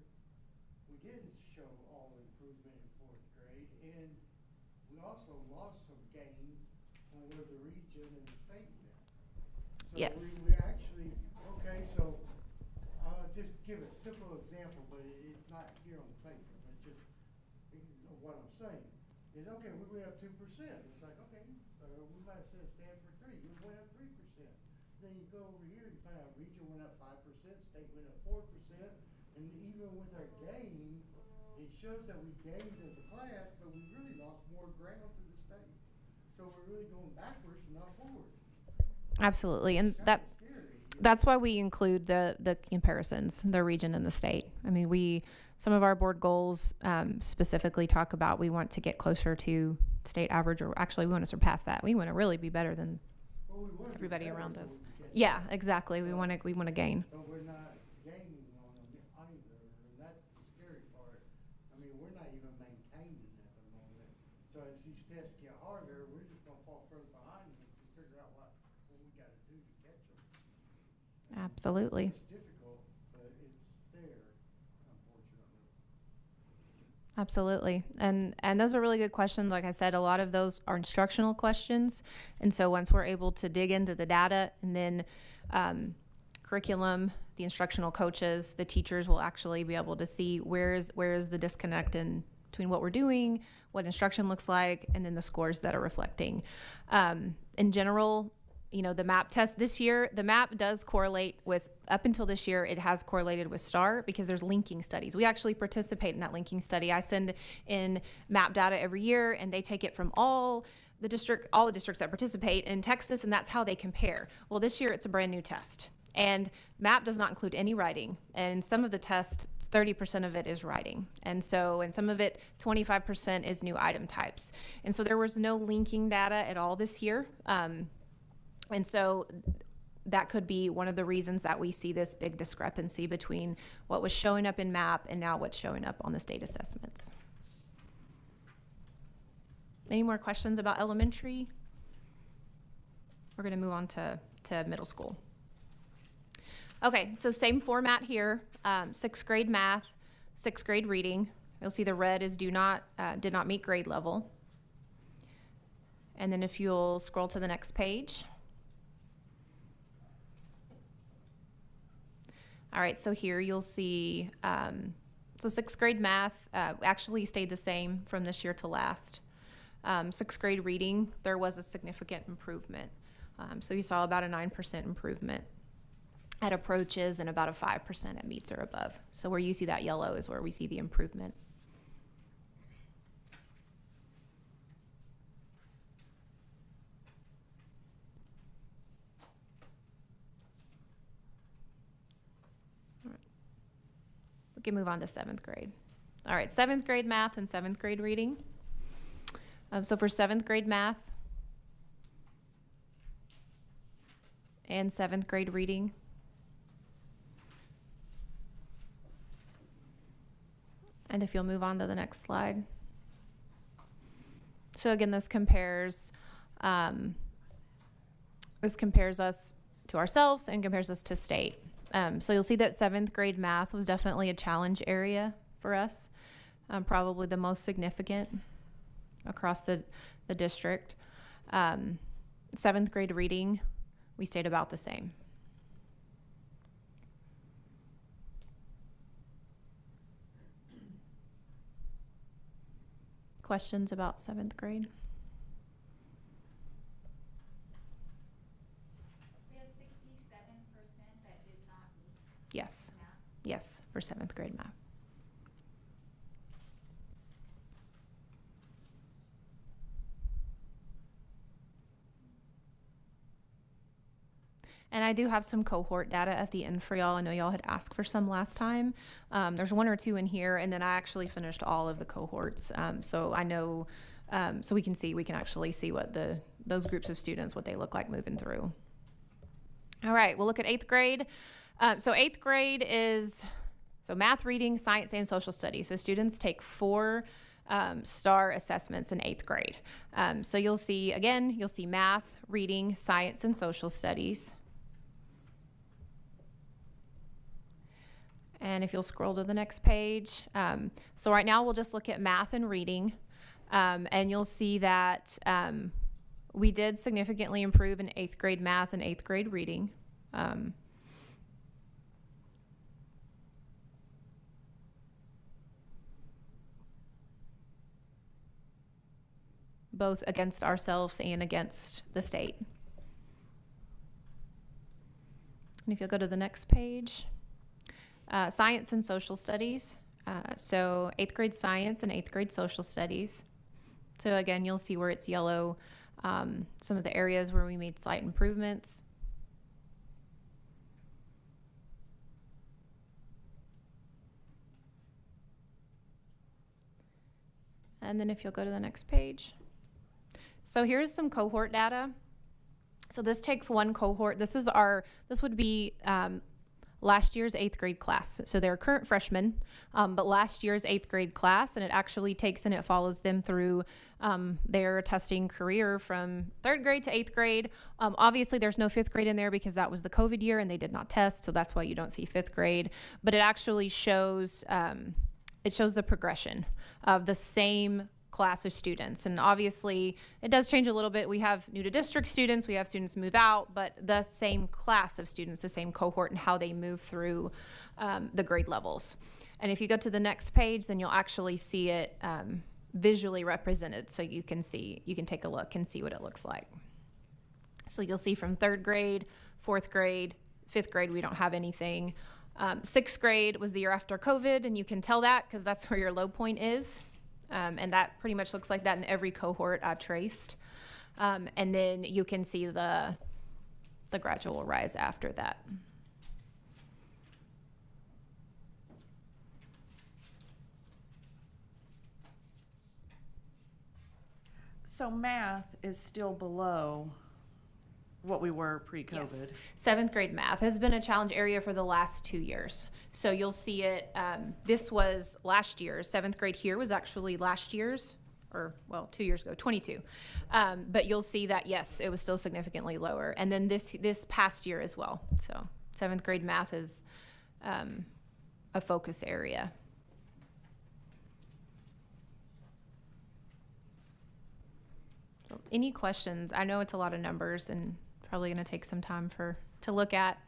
we didn't show all improvement in fourth grade, and we also lost some gains on where the region and the state went. So
Yes.
we actually, okay, so I'll just give a simple example, but it's not here on the paper, but just what I'm saying is, okay, we went up 2%. It's like, okay, we might have said Stanford 3, we went up 3%. Then you go over here, you find out region went up 5%, state went up 4%, and even with our gain, it shows that we gained as a class, but we really lost more ground to the state. So we're really going backwards and not forward.
Absolutely, and that's why we include the comparisons, the region and the state. I mean, some of our board goals specifically talk about we want to get closer to state average, or actually we want to surpass that. We want to really be better than everybody around us. Yeah, exactly. We want to gain.
But we're not gaining on them either, and that's the scary part. I mean, we're not even maintaining So as these tests get harder, we're just gonna fall further behind and figure out what we gotta do to catch them.
Absolutely.
It's difficult, but it's there, unfortunately.
Absolutely. And those are really good questions. Like I said, a lot of those are instructional questions. And so once we're able to dig into the data and then curriculum, the instructional coaches, the teachers will actually be able to see where is the disconnect in between what we're doing, what instruction looks like, and then the scores that are reflecting. In general, you know, the MAP test this year, the MAP does correlate with, up until this year, it has correlated with STAR because there's linking studies. We actually participate in that linking study. I send in MAP data every year, and they take it from all the districts that participate in Texas, and that's how they compare. Well, this year it's a brand new test, and MAP does not include any writing. And some of the tests, 30% of it is writing. And some of it, 25% is new item types. And so there was no linking data at all this year. And so that could be one of the reasons that we see this big discrepancy between what was showing up in MAP and now what's showing up on the state assessments. Any more questions about elementary? We're going to move on to middle school. Okay, so same format here, 6th grade math, 6th grade reading. You'll see the red is did not meet grade level. And then if you'll scroll to the next page. All right, so here you'll see, so 6th grade math actually stayed the same from this year to last. 6th grade reading, there was a significant improvement. So you saw about a 9% improvement at approaches and about a 5% at meets or above. So where you see that yellow is where we see the improvement. We can move on to 7th grade. All right, 7th grade math and 7th grade reading. So for 7th grade math and 7th grade reading, and if you'll move on to the next slide. So again, this compares us to ourselves and compares us to state. So you'll see that 7th grade math was definitely a challenge area for us, probably the most significant across the district. 7th grade reading, we stayed about the same. Questions about 7th grade?
We had 67% that did not meet
Yes.
math.
Yes, for 7th grade math. And I do have some cohort data at the end for y'all. I know y'all had asked for some last time. There's 1 or 2 in here, and then I actually finished all of the cohorts. So I know, so we can actually see what those groups of students, what they look like moving through. All right, we'll look at 8th grade. So 8th grade is, math, reading, science, and social studies. So students take 4 STAR assessments in 8th grade. So you'll see math, reading, science, and social studies. And if you'll scroll to the next page. So right now we'll just look at math and reading. And you'll see that we did significantly improve in 8th grade math and 8th grade reading. Both against ourselves and against the state. And if you'll go to the next page. Science and social studies. So 8th grade science and 8th grade social studies. So again, you'll see where it's yellow, some of the areas where we made slight improvements. And then if you'll go to the next page. So here's some cohort data. So this takes 1 cohort. This would be last year's 8th grade class. So they're current freshmen, but last year's 8th grade class, and it actually takes and it follows them through their testing career from 3rd grade to 8th grade. Obviously, there's no 5th grade in there because that was the COVID year and they did not test, so that's why you don't see 5th grade. But it actually shows the progression of the same class of students. And obviously it does change a little bit. We have new to district students, we have students move out, but the same class of students, the same cohort, and how they move through the grade levels. And if you go to the next page, then you'll actually see it visually represented. So you can take a look and see what it looks like. So you'll see from 3rd grade, 4th grade, 5th grade, we don't have anything. 6th grade was the year after COVID, and you can tell that because that's where your low point is. And that pretty much looks like that in every cohort I've traced. And then you can see the gradual rise after that.
So math is still below what we were pre-COVID.
Yes. 7th grade math has been a challenge area for the last 2 years. So you'll see it, this was last year's, 7th grade here was actually last year's, or well, 2 years ago, 22. But you'll see that, yes, it was still significantly lower. And then this past year as well. So 7th grade math is a focus area. So any questions? I know it's a lot of numbers and probably going to take some time to look at.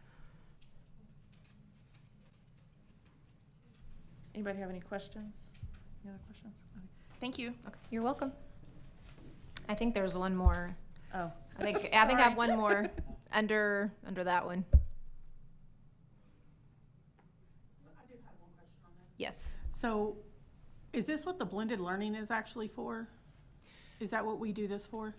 Anybody have any questions? Any other questions? Okay. Thank you.
Okay, you're welcome. I think there's one more.
Oh.
I think I have one more under that one.
I do have one question on this.
Yes.
So, is this what the blended learning is actually for? Is that what we do this for?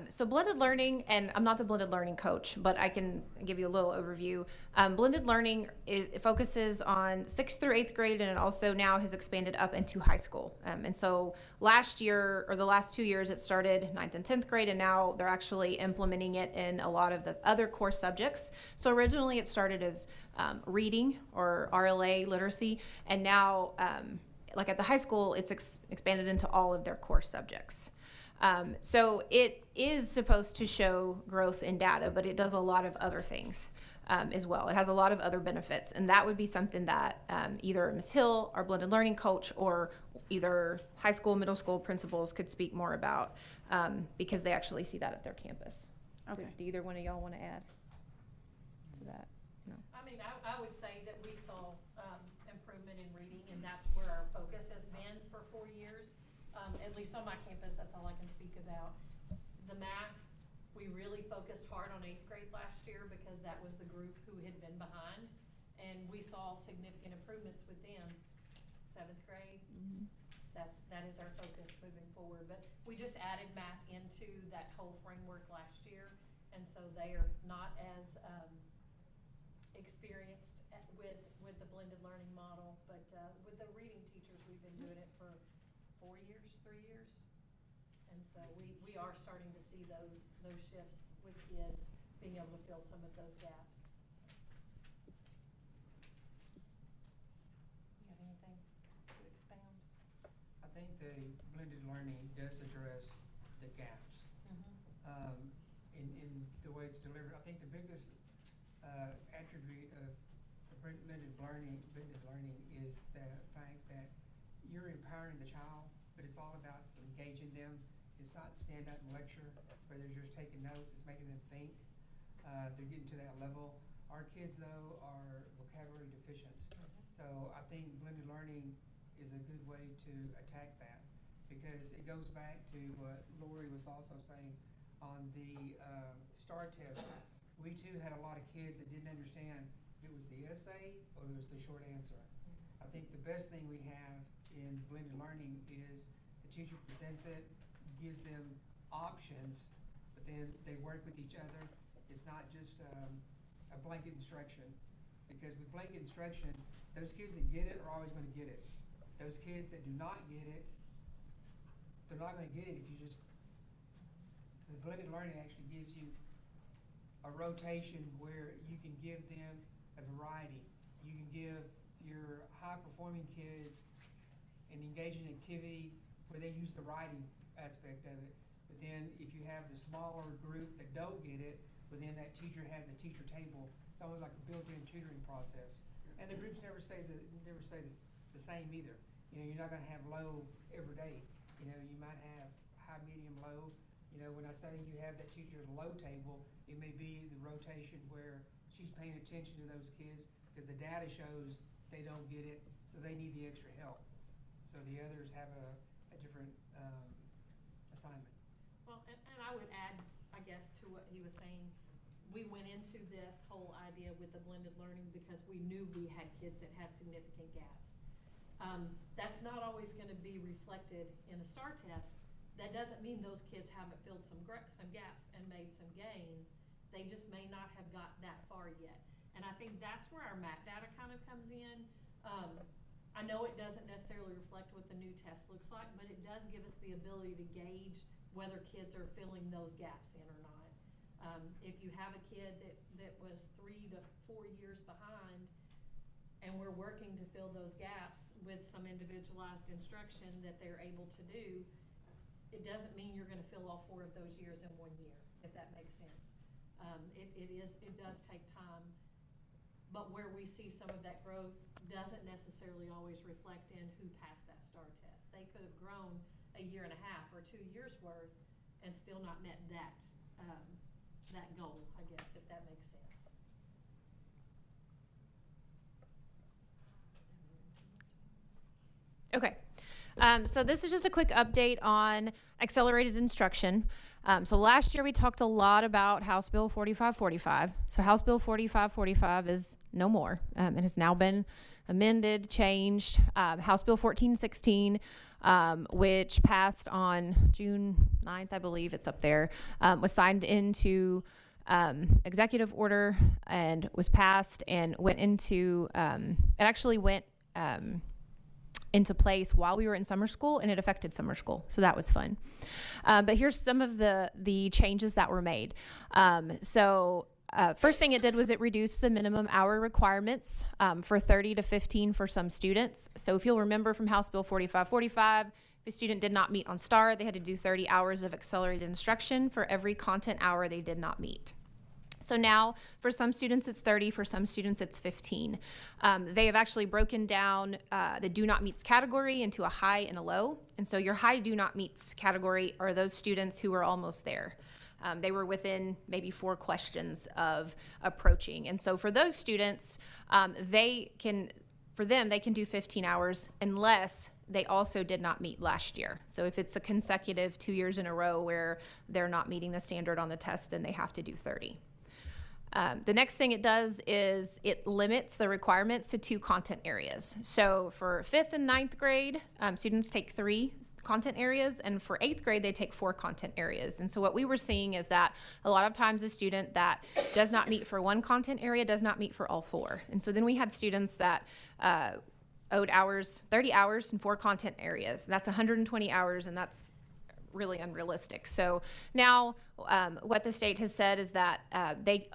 So blended learning, and I'm not the blended learning coach, but I can give you a little overview. Blended learning it focuses on 6th through 8th grade, and it also now has expanded up into high school. And so last year, or the last 2 years, it started 9th and 10th grade, and now they're actually implementing it in a lot of the other core subjects. So originally it started as reading or RLA literacy, and now like at the high school, it's expanded into all of their core subjects. So it is supposed to show growth in data, but it does a lot of other things as well. It has a lot of other benefits, and that would be something that either Ms. Hill, our blended learning coach, or either high school, middle school principals could speak more about because they actually see that at their campus.
Okay.
Do either one of y'all want to add to that? No.
I mean, I would say that we saw improvement in reading, and that's where our focus has been for 4 years. At least on my campus, that's all I can speak about. The math, we really focused hard on 8th grade last year because that was the group who had been behind, and we saw significant improvements with them. 7th grade, that is our focus moving forward. But we just added math into that whole framework last year, and so they are not as experienced with the blended learning model, but with the reading teachers, we've been doing it for 3 years. And so we are starting to see those shifts with kids being able to fill some of those gaps. You have anything to expound?
I think the blended learning does address the gaps in the way it's delivered. I think the biggest attribute of the blended learning is the fact that you're empowering the child, but it's all about engaging them. It's not stand up and lecture where they're just taking notes. It's making them think. They're getting to that level. Our kids, though, are vocabulary deficient. So I think blended learning is a good way to attack that because it goes back to what Lori was also saying on the STAR test. We too had a lot of kids that didn't understand if it was the essay or it was the short answer. I think the best thing we have in blended learning is the teacher presents it, gives them options, but then they work with each other. It's not just a blanket instruction, because with blanket instruction, those kids that get it are always going to get it. Those kids that do not get it, they're not going to get it if you just, so the blended learning actually gives you a rotation where you can give them a variety. You can give your high-performing kids an engaging activity where they use the writing aspect of it. But then if you have the smaller group that don't get it, but then that teacher has a teacher table. It's almost like a built-in tutoring process. And the groups never stay the same either. You know, you're not gonna have low every day. You know, you might have high, medium, low. You know, when I say you have that teacher at a low table, it may be the rotation where she's paying attention to those kids because the data shows they don't get it, so they need the extra help. So the others have a different assignment.
Well, and I would add, I guess, to what he was saying, we went into this whole idea with the blended learning because we knew we had kids that had significant gaps. That's not always gonna be reflected in a STAR test. That doesn't mean those kids haven't filled some gaps and made some gains. They just may not have got that far yet. And I think that's where our MAP data kind of comes in. I know it doesn't necessarily reflect what the new test looks like, but it does give us the ability to gauge whether kids are filling those gaps in or not. If you have a kid that was 3 to 4 years behind, and we're working to fill those gaps with some individualized instruction that they're able to do, it doesn't mean you're gonna fill all 4 of those years in 1 year, if that makes sense. It does take time, but where we see some of that growth doesn't necessarily always reflect in who passed that STAR test. They could have grown a year and a half or 2 years worth and still not met that goal, I guess, if that makes sense.
Okay, so this is just a quick update on accelerated instruction. So last year we talked a lot about House Bill 4545. So House Bill 4545 is no more. It has now been amended, changed. House Bill 1416, which passed on June 9th, I believe it's up there, was signed into executive order and was passed and went into, it actually went into place while we were in summer school, and it affected summer school, so that was fun. But here's some of the changes that were made. First thing it did was it reduced the minimum hour requirements for 30 to 15 for some students. So if you'll remember from House Bill 4545, if a student did not meet on STAR, they had to do 30 hours of accelerated instruction for every content hour they did not meet. So now, for some students, it's 30. For some students, it's 15. They have actually broken down the do not meets category into a high and a low. And so your high do not meets category are those students who are almost there. They were within maybe 4 questions of approaching. And so for those students, they can do 15 hours unless they also did not meet last year. So if it's a consecutive 2 years in a row where they're not meeting the standard on the test, then they have to do 30. The next thing it does is it limits the requirements to 2 content areas. So for 5th and 9th grade, students take 3 content areas, and for 8th grade, they take 4 content areas. And so what we were seeing is that a lot of times a student that does not meet for 1 content area does not meet for all 4. And so then we had students that owed 30 hours in 4 content areas. That's 120 hours, and that's really unrealistic. So now what the state has said is that they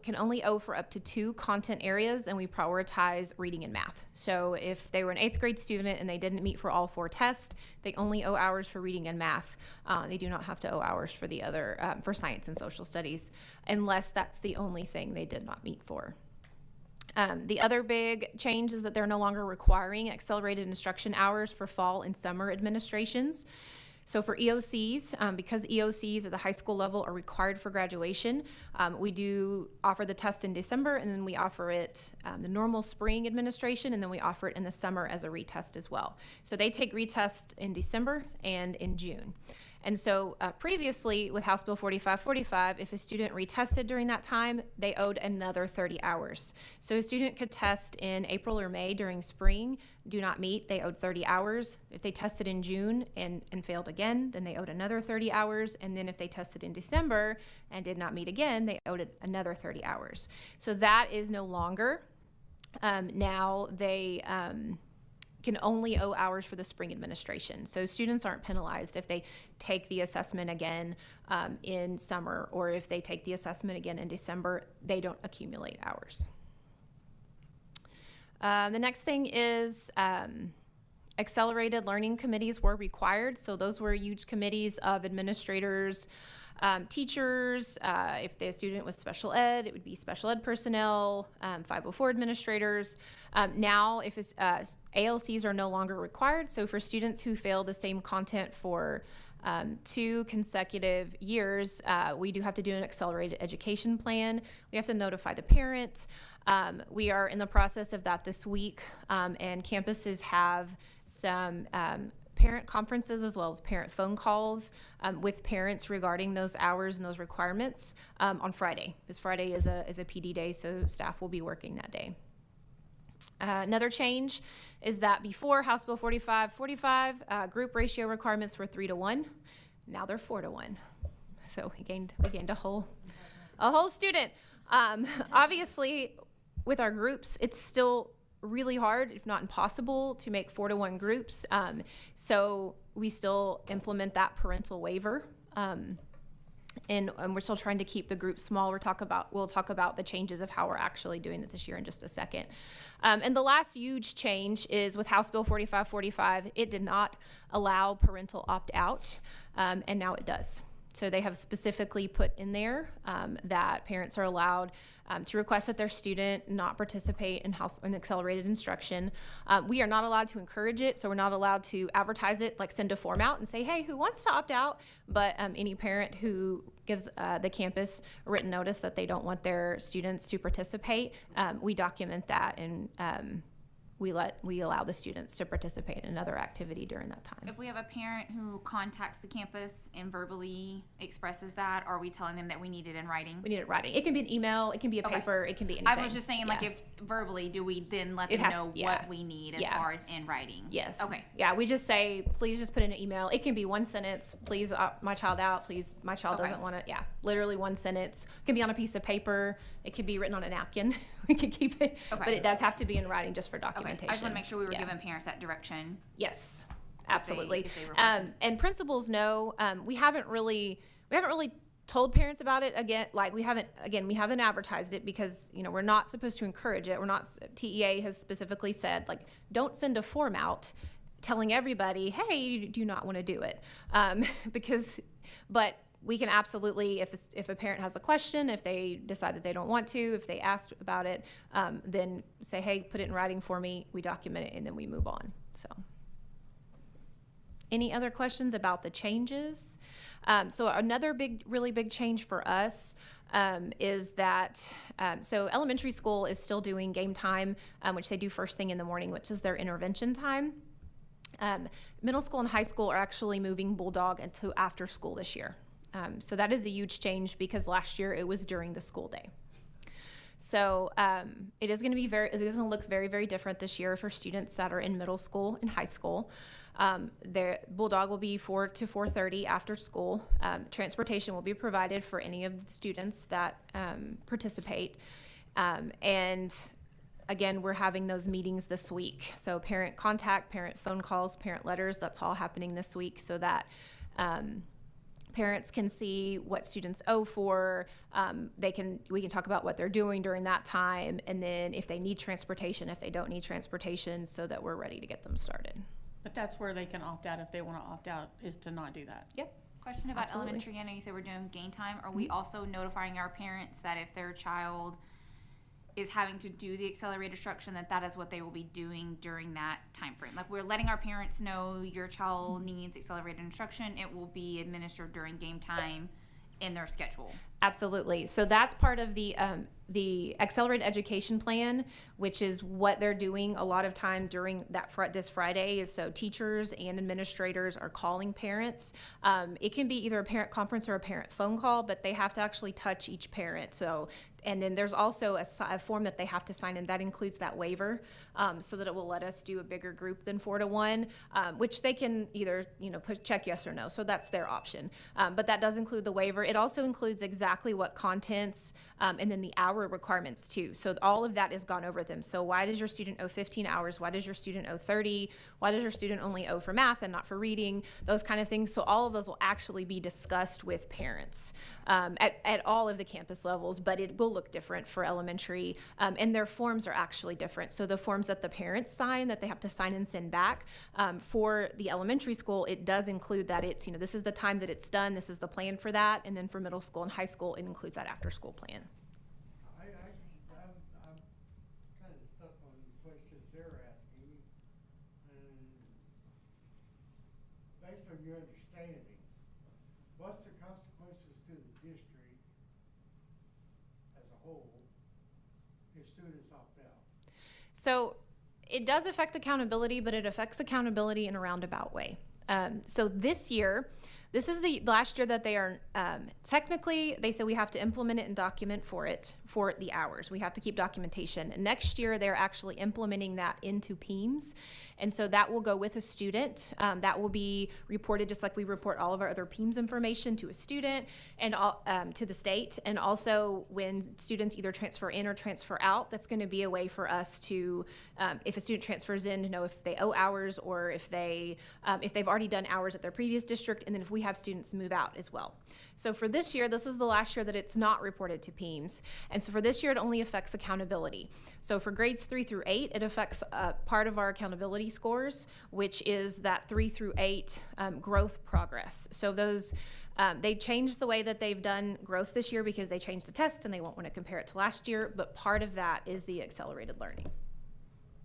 can only owe for up to 2 content areas, and we prioritize reading and math. So if they were an 8th grade student and they didn't meet for all 4 tests, they only owe hours for reading and math. They do not have to owe hours for the other, for science and social studies, unless that's the only thing they did not meet for. The other big change is that they're no longer requiring accelerated instruction hours for fall and summer administrations. So for EOCs, because EOCs at the high school level are required for graduation, we do offer the test in December, and then we offer it the normal spring administration, and then we offer it in the summer as a retest as well. So they take retest in December and in June. And so previously with House Bill 4545, if a student retested during that time, they owed another 30 hours. So a student could test in April or May during spring, do not meet, they owed 30 hours. If they tested in June and failed again, then they owed another 30 hours. And then if they tested in December and did not meet again, they owed another 30 hours. So that is no longer. Now they can only owe hours for the spring administration. So students aren't penalized if they take the assessment again in summer, or if they take the assessment again in December, they don't accumulate hours. The next thing is accelerated learning committees were required. So those were huge committees of administrators, teachers. If the student was special ed, it would be special ed personnel, 504 administrators. Now, if it's, ALCs are no longer required. So for students who fail the same content for 2 consecutive years, we do have to do an accelerated education plan. We have to notify the parent. We are in the process of that this week, and campuses have some parent conferences as well as parent phone calls with parents regarding those hours and those requirements on Friday. Because Friday is a PD day, so staff will be working that day. Another change is that before House Bill 4545, group ratio requirements were 3-to-1. Now they're 4-to-1. So we gained a whole student. Obviously, with our groups, it's still really hard, if not impossible, to make 4-to-1 groups. So we still implement that parental waiver. And we're still trying to keep the group small. We'll talk about the changes of how we're actually doing it this year in just a second. And the last huge change is with House Bill 4545. It did not allow parental opt-out, and now it does. So they have specifically put in there that parents are allowed to request that their student not participate in accelerated instruction. We are not allowed to encourage it, so we're not allowed to advertise it, like send a form out and say, hey, who wants to opt out? But any parent who gives the campus a written notice that they don't want their students to participate, we document that, and we allow the students to participate in another activity during that time.
If we have a parent who contacts the campus and verbally expresses that, are we telling them that we need it in writing?
We need it in writing. It can be an email, it can be a
Okay.
paper, it can be anything.
I was just saying, like, if verbally, do we then let them know what we need as far as in writing?
Yes.
Okay.
Yeah, we just say, please just put in an email. It can be one sentence, please opt my child out, please, my child
Okay.
doesn't want to, literally one sentence. It can be on a piece of paper, it can be written on a napkin. We can keep it,
Okay.
but it does have to be in writing just for
Okay.
documentation.
I just want to make sure we were
Yeah.
giving parents that direction.
Yes, absolutely.
if they request
And principals know, we haven't really told parents about it we haven't advertised it because, we're not supposed to encourage it. TEA has specifically said, like, don't send a form out telling everybody, hey, you do not want to do it. But we can absolutely, if a parent has a question, if they decide that they don't want to, if they ask about it, then say, hey, put it in writing for me, we document it, and then we move on. So, any other questions about the changes? So another really big change for us is that, so elementary school is still doing game time, which they do first thing in the morning, which is their intervention time. Middle school and high school are actually moving Bulldog into after school this year. So that is a huge change because last year it was during the school day. So it is going to look very, very different this year for students that are in middle school and high school. Their Bulldog will be 4 to 4:30 after school. Transportation will be provided for any of the students that participate. And again, we're having those meetings this week. So parent contact, parent phone calls, parent letters, that's all happening this week so that parents can see what students owe for. We can talk about what they're doing during that time, and then if they need transportation, if they don't need transportation, so that we're ready to get them started.
But that's where they can opt out if they want to opt out, is to not do that.
Yep.
Question about
Absolutely.
elementary. I know you said we're doing game time. Are we also notifying our parents that if their child is having to do the accelerated instruction, that is what they will be doing during that time frame? Like, we're letting our parents know your child needs accelerated instruction. It will be administered during game time in their schedule.
Absolutely. So that's part of the accelerated education plan, which is what they're doing a lot of time during this Friday. Is so teachers and administrators are calling parents. It can be either a parent conference or a parent phone call, but they have to actually touch each parent. So, and then there's also a form that they have to sign, and that includes that waiver, so that it will let us do a bigger group than 4 to 1, which they can either check yes or no. So that's their option. But that does include the waiver. It also includes exactly what contents, and then the hour requirements too. So all of that is gone over them. So why does your student owe 15 hours? Why does your student owe 30? Why does your student only owe for math and not for reading? Those kind of things. So all of those will actually be discussed with parents at all of the campus levels, but it will look different for elementary, and their forms are actually different. So the forms that the parents sign, that they have to sign and send back, for the elementary school, it does include that it's, this is the time that it's done, this is the plan for that, and then for middle school and high school, it includes that after-school plan.
I'm kind of stuck on the questions they're asking, and based on your understanding, what's the consequences to the district as a whole if students opt out?
So it does affect accountability, but it affects accountability in a roundabout way. So this year, this is the last year that they are, technically, they say we have to implement it and document for the hours. We have to keep documentation. Next year, they're actually implementing that into PEAMS. And so that will go with a student. That will be reported just like we report all of our other PEAMS information to a student and to the state. And also when students either transfer in or transfer out, that's going to be a way for us to, if a student transfers in, to know if they owe hours or if they've already done hours at their previous district, and then if we have students move out as well. So for this year, this is the last year that it's not reported to PEAMS. And so for this year, it only affects accountability. So for grades 3 through 8, it affects part of our accountability scores, which is that 3 through 8 growth progress. So those, they changed the way that they've done growth this year because they changed the test and they won't want to compare it to last year, but part of that is the accelerated learning.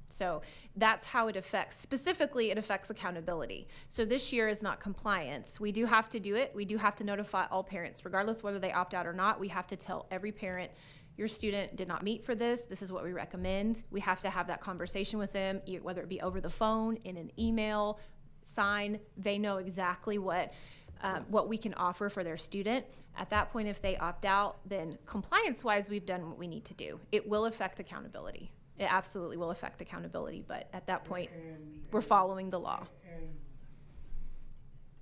So that's how it affects, specifically it affects accountability. So this year is not compliance. We do have to do it. We do have to notify all parents, regardless whether they opt out or not. We have to tell every parent, your student did not meet for this. This is what we recommend. We have to have that conversation with them, whether it be over the phone, in an email, sign. They know exactly what we can offer for their student. At that point, if they opt out, then compliance-wise, we've done what we need to do. It will affect accountability. It absolutely will affect accountability, but at that point, we're following the law.
And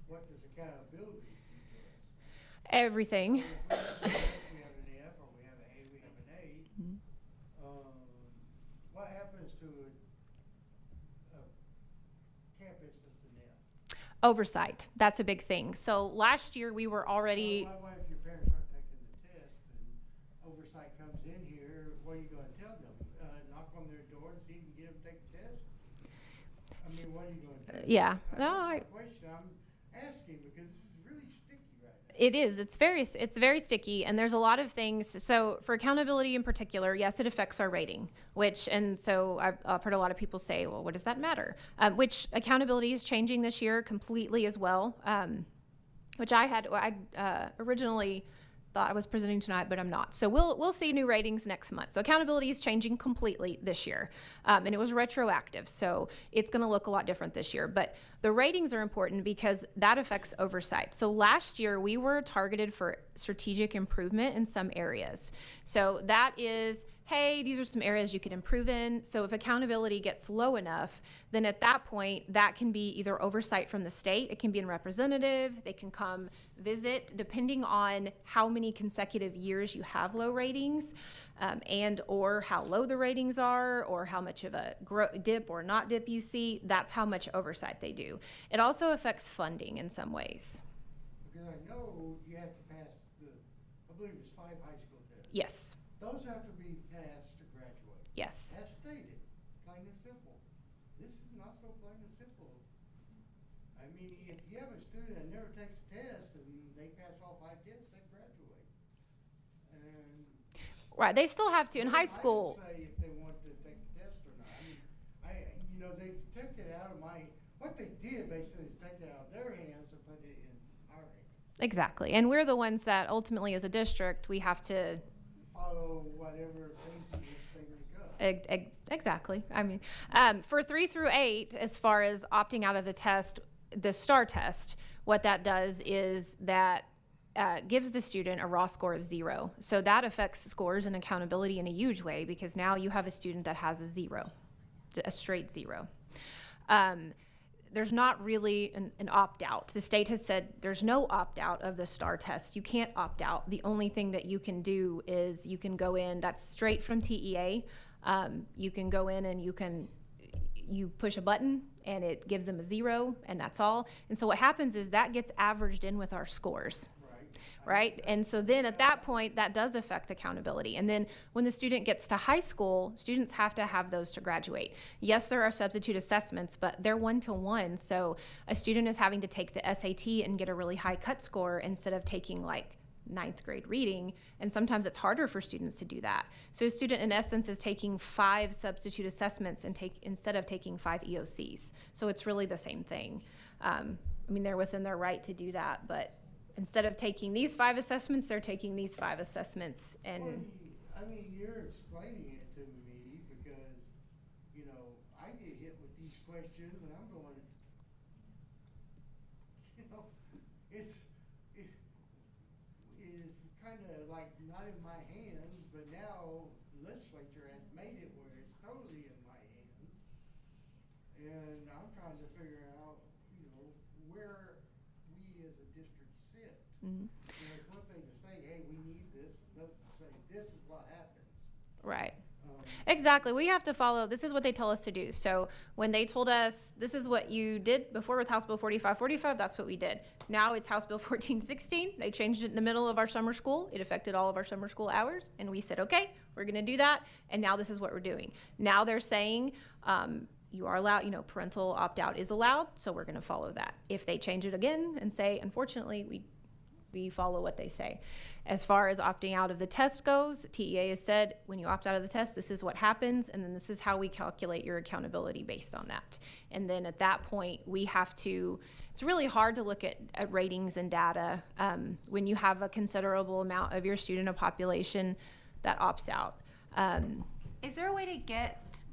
what does accountability do to us?
Everything.
We have an F, or we have an A, we have an A. What happens to a campus that's an F?
Oversight. That's a big thing. So last year, we were already...
What if your parents aren't taking the test and oversight comes in here, what are you going to tell them? Knock on their door and see if you can get them to take the test? I mean, what are you going to do?
Yeah.
That's
No,
not
I...
the question I'm asking, because this is really sticky right now.
It is. It's very sticky, and there's a lot of things. So for accountability in particular, yes, it affects our rating. So I've heard a lot of people say, well, what does that matter? Which accountability is changing this year completely as well. Which I originally thought I was presenting tonight, but I'm not. So we'll see new ratings next month. So accountability is changing completely this year, and it was retroactive, so it's going to look a lot different this year. But the ratings are important because that affects oversight. So last year we were targeted for strategic improvement in some areas. So that is, hey, these are some areas you could improve in. So if accountability gets low enough, then at that point, that can be either oversight from the state, it can be in representative, they can come visit, depending on how many consecutive years you have low ratings, and or how low the ratings are, or how much of a dip or not dip you see. That's how much oversight they do. It also affects funding in some ways.
Because I know you have to pass I believe it's 5 high school tests.
Yes,
Those have to be passed to graduate.
yes.
As stated, plain and simple. This is not so plain and simple. I mean, if you have a student that never takes a test and they pass all 5 tests, they graduate. And
Right, they still have to in high
I
school.
can say if they want to take the test or not. I mean, they took it out of what they did basically is take it out of their hands and put it in our hands.
Exactly, and we're the ones that ultimately, as a district, we have to
Follow whatever basis they make up.
Exactly. I mean, for 3 through 8, as far as opting out of the test, the STAR test, what that does is that gives the student a raw score of 0. So that affects scores and accountability in a huge way, because now you have a student that has a 0, a straight 0. There's not really an opt-out. The state has said there's no opt-out of the STAR test. You can't opt out. The only thing that you can do is you can go in, that's straight from TEA. You can go in and you push a button and it gives them a 0, and that's all. And so what happens is that gets averaged in with our scores. right? And so then at that point, that does affect accountability. And then when the student gets to high school, students have to have those to graduate. Yes, there are substitute assessments, but they're 1-to-1. So a student is having to take the SAT and get a really high cut score instead of taking like 9th grade reading, and sometimes it's harder for students to do that. So a student in essence is taking 5 substitute assessments and instead of taking 5 EOCs. So it's really the same thing. I mean, they're within their right to do that, but instead of taking these 5 assessments, they're taking these 5 assessments. And
Well, I mean, you're explaining it to me because, you know, I get hit with these questions and I'm going, you know, it is kind of like not in my hands, but now legislature has made it where it's totally in my hands. And I'm trying to figure out, you know, where we as a district sit.
Mhm.
You know, it's one thing to say, hey, we need this, it's another to say, this is what happens.
right. Exactly. We have to follow, this is what they tell us to do. So when they told us, this is what you did before with House Bill 4545, that's what we did. Now it's House Bill 1416. They changed it in the middle of our summer school. It affected all of our summer school hours. And we said, okay, we're going to do that. And now this is what we're doing. Now they're saying, you are allowed, you know, parental opt-out is allowed. So we're going to follow that. If they change it again and say, unfortunately, we follow what they say. As far as opting out of the test goes, TEA has said, when you opt out of the test, this is what happens, and then this is how we calculate your accountability based on that. And then at that point, we have to, it's really hard to look at ratings and data when you have a considerable amount of your student population that opts out.
Is there a way to get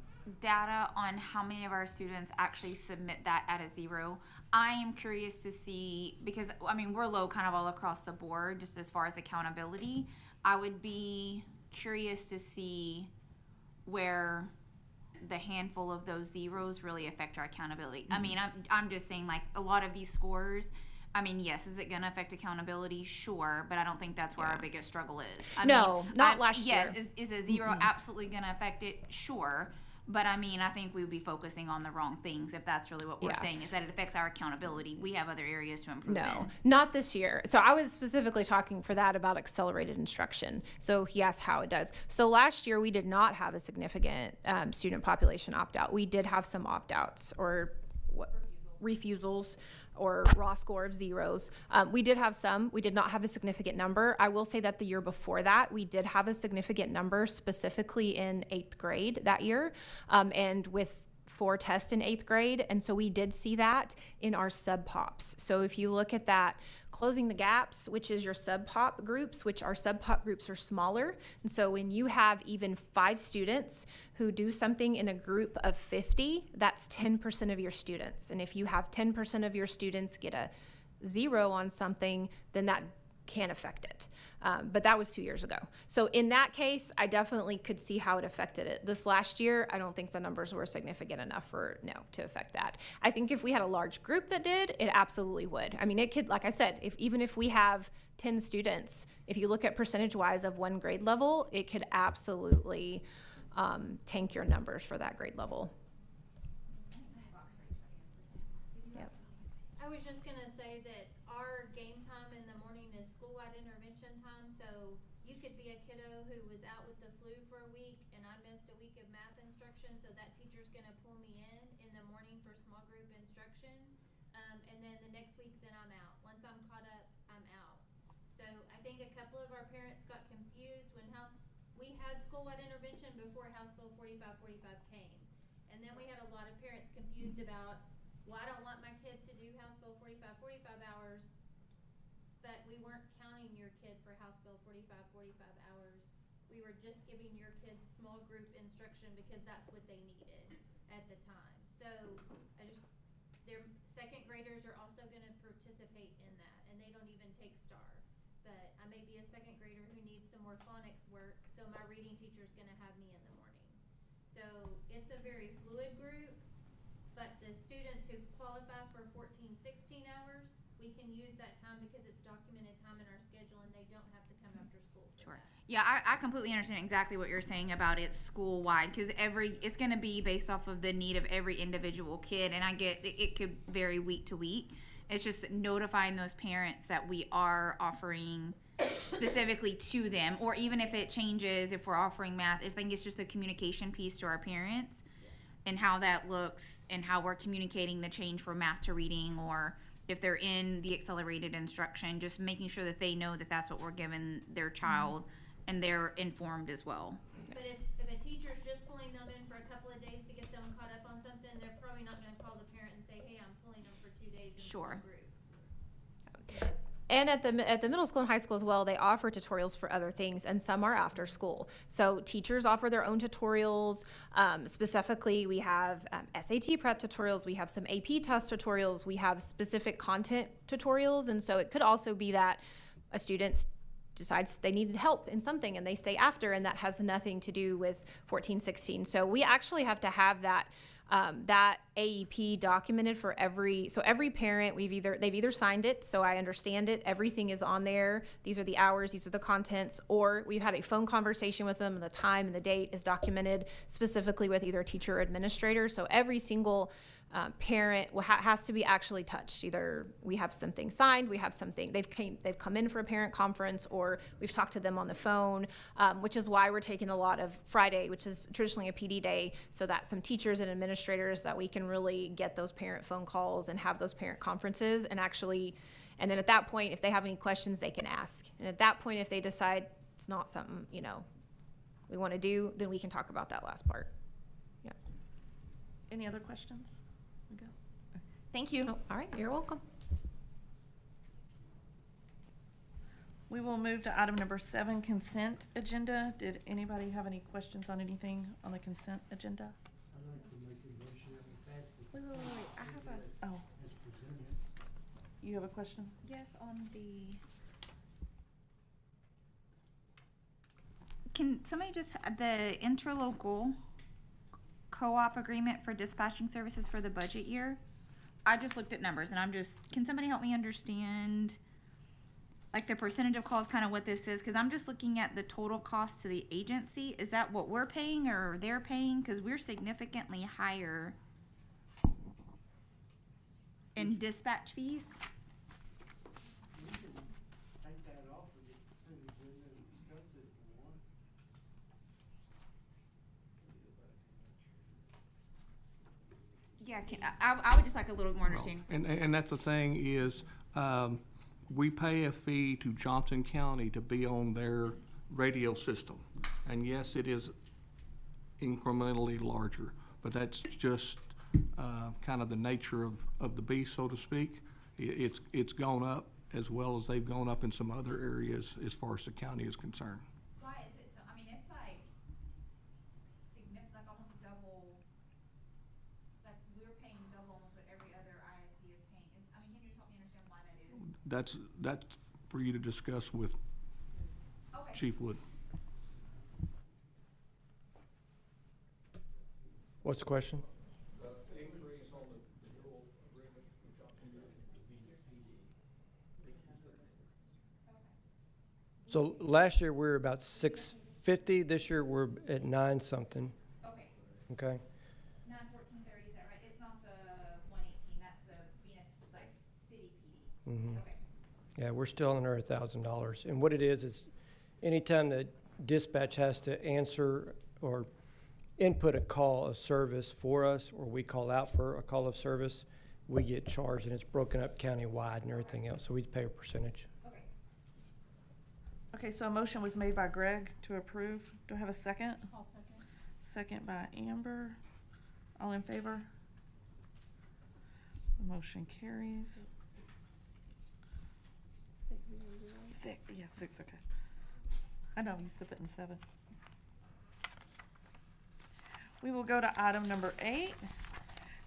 data on how many of our students actually submit that at a 0? I am curious to see, because I mean, we're low kind of all across the board, just as far as accountability. I would be curious to see where the handful of those zeros really affect our accountability. I mean, I'm just saying, like, a lot of these scores, I mean, yes, is it going to affect accountability? Sure, but I don't think that's where our biggest struggle is.
No, not last year.
Yes, is a 0 absolutely going to affect it? Sure. But I mean, I think we would be focusing on the wrong things if that's really what we're saying, is that it affects our accountability. We have other areas to improve
No,
in.
not this year. So I was specifically talking for that about accelerated instruction. So he asked how it does. So last year we did not have a significant student population opt-out. We did have some opt-outs or refusals or raw score of zeros. We did have some. We did not have a significant number. I will say that the year before that, we did have a significant number, specifically in 8th grade that year, and with 4 tests in 8th grade. And so we did see that in our sub-pops. So if you look at that, closing the gaps, which is your sub-pop groups, which our sub-pop groups are smaller. And so when you have even 5 students who do something in a group of 50, that's 10% of your students. And if you have 10% of your students get a 0 on something, then that can affect it. But that was 2 years ago. So in that case, I definitely could see how it affected it. This last year, I don't think the numbers were significant enough to affect that. I think if we had a large group that did, it absolutely would. I mean, it could, like I said, even if we have 10 students, if you look at percentage-wise of one grade level, it could absolutely tank your numbers for that grade level. Yep.
I was just gonna say that our game time in the morning is school-wide intervention time, so you could be a kiddo who was out with the flu for a week, and I missed a week of math instruction, so that teacher's gonna pull me in the morning for small group instruction, and then the next week, then I'm out. Once I'm caught up, I'm out. So I think a couple of our parents got confused when we had school-wide intervention before House Bill 4545 came, and then we had a lot of parents confused about, well, I don't want my kid to do House Bill 4545 hours, but we weren't counting your kid for House Bill 4545 hours. We were just giving your kid small group instruction because that's what they needed at the time. So their second graders are also gonna participate in that, and they don't even take STAR. But I may be a second grader who needs some more phonics work, so my reading teacher's gonna have me in the morning. So it's a very fluid group. But the students who qualify for 14-16 hours, we can use that time because it's documented time in our schedule and they don't have to come after school for that.
Yeah, I completely understand exactly what you're saying about it school-wide, because it's going to be based off of the need of every individual kid, and I get it could vary week to week. It's just notifying those parents that we are offering specifically to them, or even if it changes, if we're offering math, I think it's just the communication piece to our parents and how that looks and how we're communicating the change from math to reading, or if they're in the accelerated instruction, just making sure that they know that that's what we're giving their child and they're informed as well.
But if a teacher's just pulling them in for a couple of days to get them caught up on something, they're probably not gonna call the parent and say, hey, I'm pulling them for 2 days in small
Sure.
group.
And at the middle school and high school as well, they offer tutorials for other things, and some are after school. So teachers offer their own tutorials. Specifically, we have SAT prep tutorials. We have some AP test tutorials. We have specific content tutorials. And so it could also be that a student decides they needed help in something and they stay after, and that has nothing to do with 14, 16. So we actually have to have that AEP documented for every parent. They've either signed it, so I understand it, everything is on there, these are the hours, these are the contents, or we've had a phone conversation with them and the time and the date is documented specifically with either teacher or administrator. So every single parent has to be actually touched. Either we have something signed, we have something, they've come in for a parent conference, or we've talked to them on the phone, which is why we're taking a lot of Friday, which is traditionally a PD day, so that some teachers and administrators, that we can really get those parent phone calls and have those parent conferences and actually, and then at that point, if they have any questions, they can ask. And at that point, if they decide it's not something, we want to do, then we can talk about that last part. Yeah.
Any other questions? We go. Thank you.
Oh, all right, you're welcome.
We will move to item number 7, consent agenda. Did anybody have any questions on anything on the consent agenda?
I'd like to make a motion that we pass the.
Wait. I have a, oh,
As presented.
you have a question?
Yes, on the. Can somebody just, the interlocal co-op agreement for dispatching services for the budget year? I just looked at numbers and can somebody help me understand, like, the percentage of calls, kind of what this is? Cause I'm just looking at the total cost to the agency. Is that what we're paying or they're paying? Cause we're significantly higher in dispatch fees.
We can take that off of the consent agenda and discuss it if you want.
Yeah, I would just like a little more understanding.
And that's the thing is, we pay a fee to Johnson County to be on their radio system. And yes, it is incrementally larger, but that's just, kind of the nature of the beast, so to speak. It's gone up as well as they've gone up in some other areas as far as the county is concerned.
Why is it so, I mean, it's like like almost double, like we're paying double almost what every other ISD is paying. Can you just help me understand why that is?
That's for you to discuss with
Okay.
Chief Wood.
What's the question? So last year we were about 650. This year we're at 9 something.
Okay,
Okay.
91430, is that right? It's not the 118, that's the Venus, like, city PD.
Mhm.
Okay.
Yeah, we're still under $1,000. And what it is anytime that dispatch has to answer or input a call of service for us, or we call out for a call of service, we get charged, and it's broken up countywide and everything else, so we pay a percentage.
Okay.
Okay, so a motion was made by Greg to approve. Do I have a second?
I'll second.
Second by Amber. All in favor? The motion carries. 6, okay. I know, I'm used to putting 7. We will go to item number 8,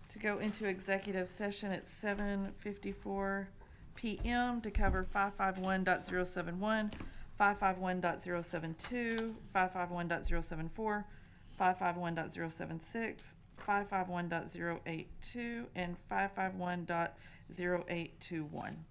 to go into executive session at 7:54 PM to cover 551.071, 551.072, 551.074, 551.076, 551.082, and 551.0821.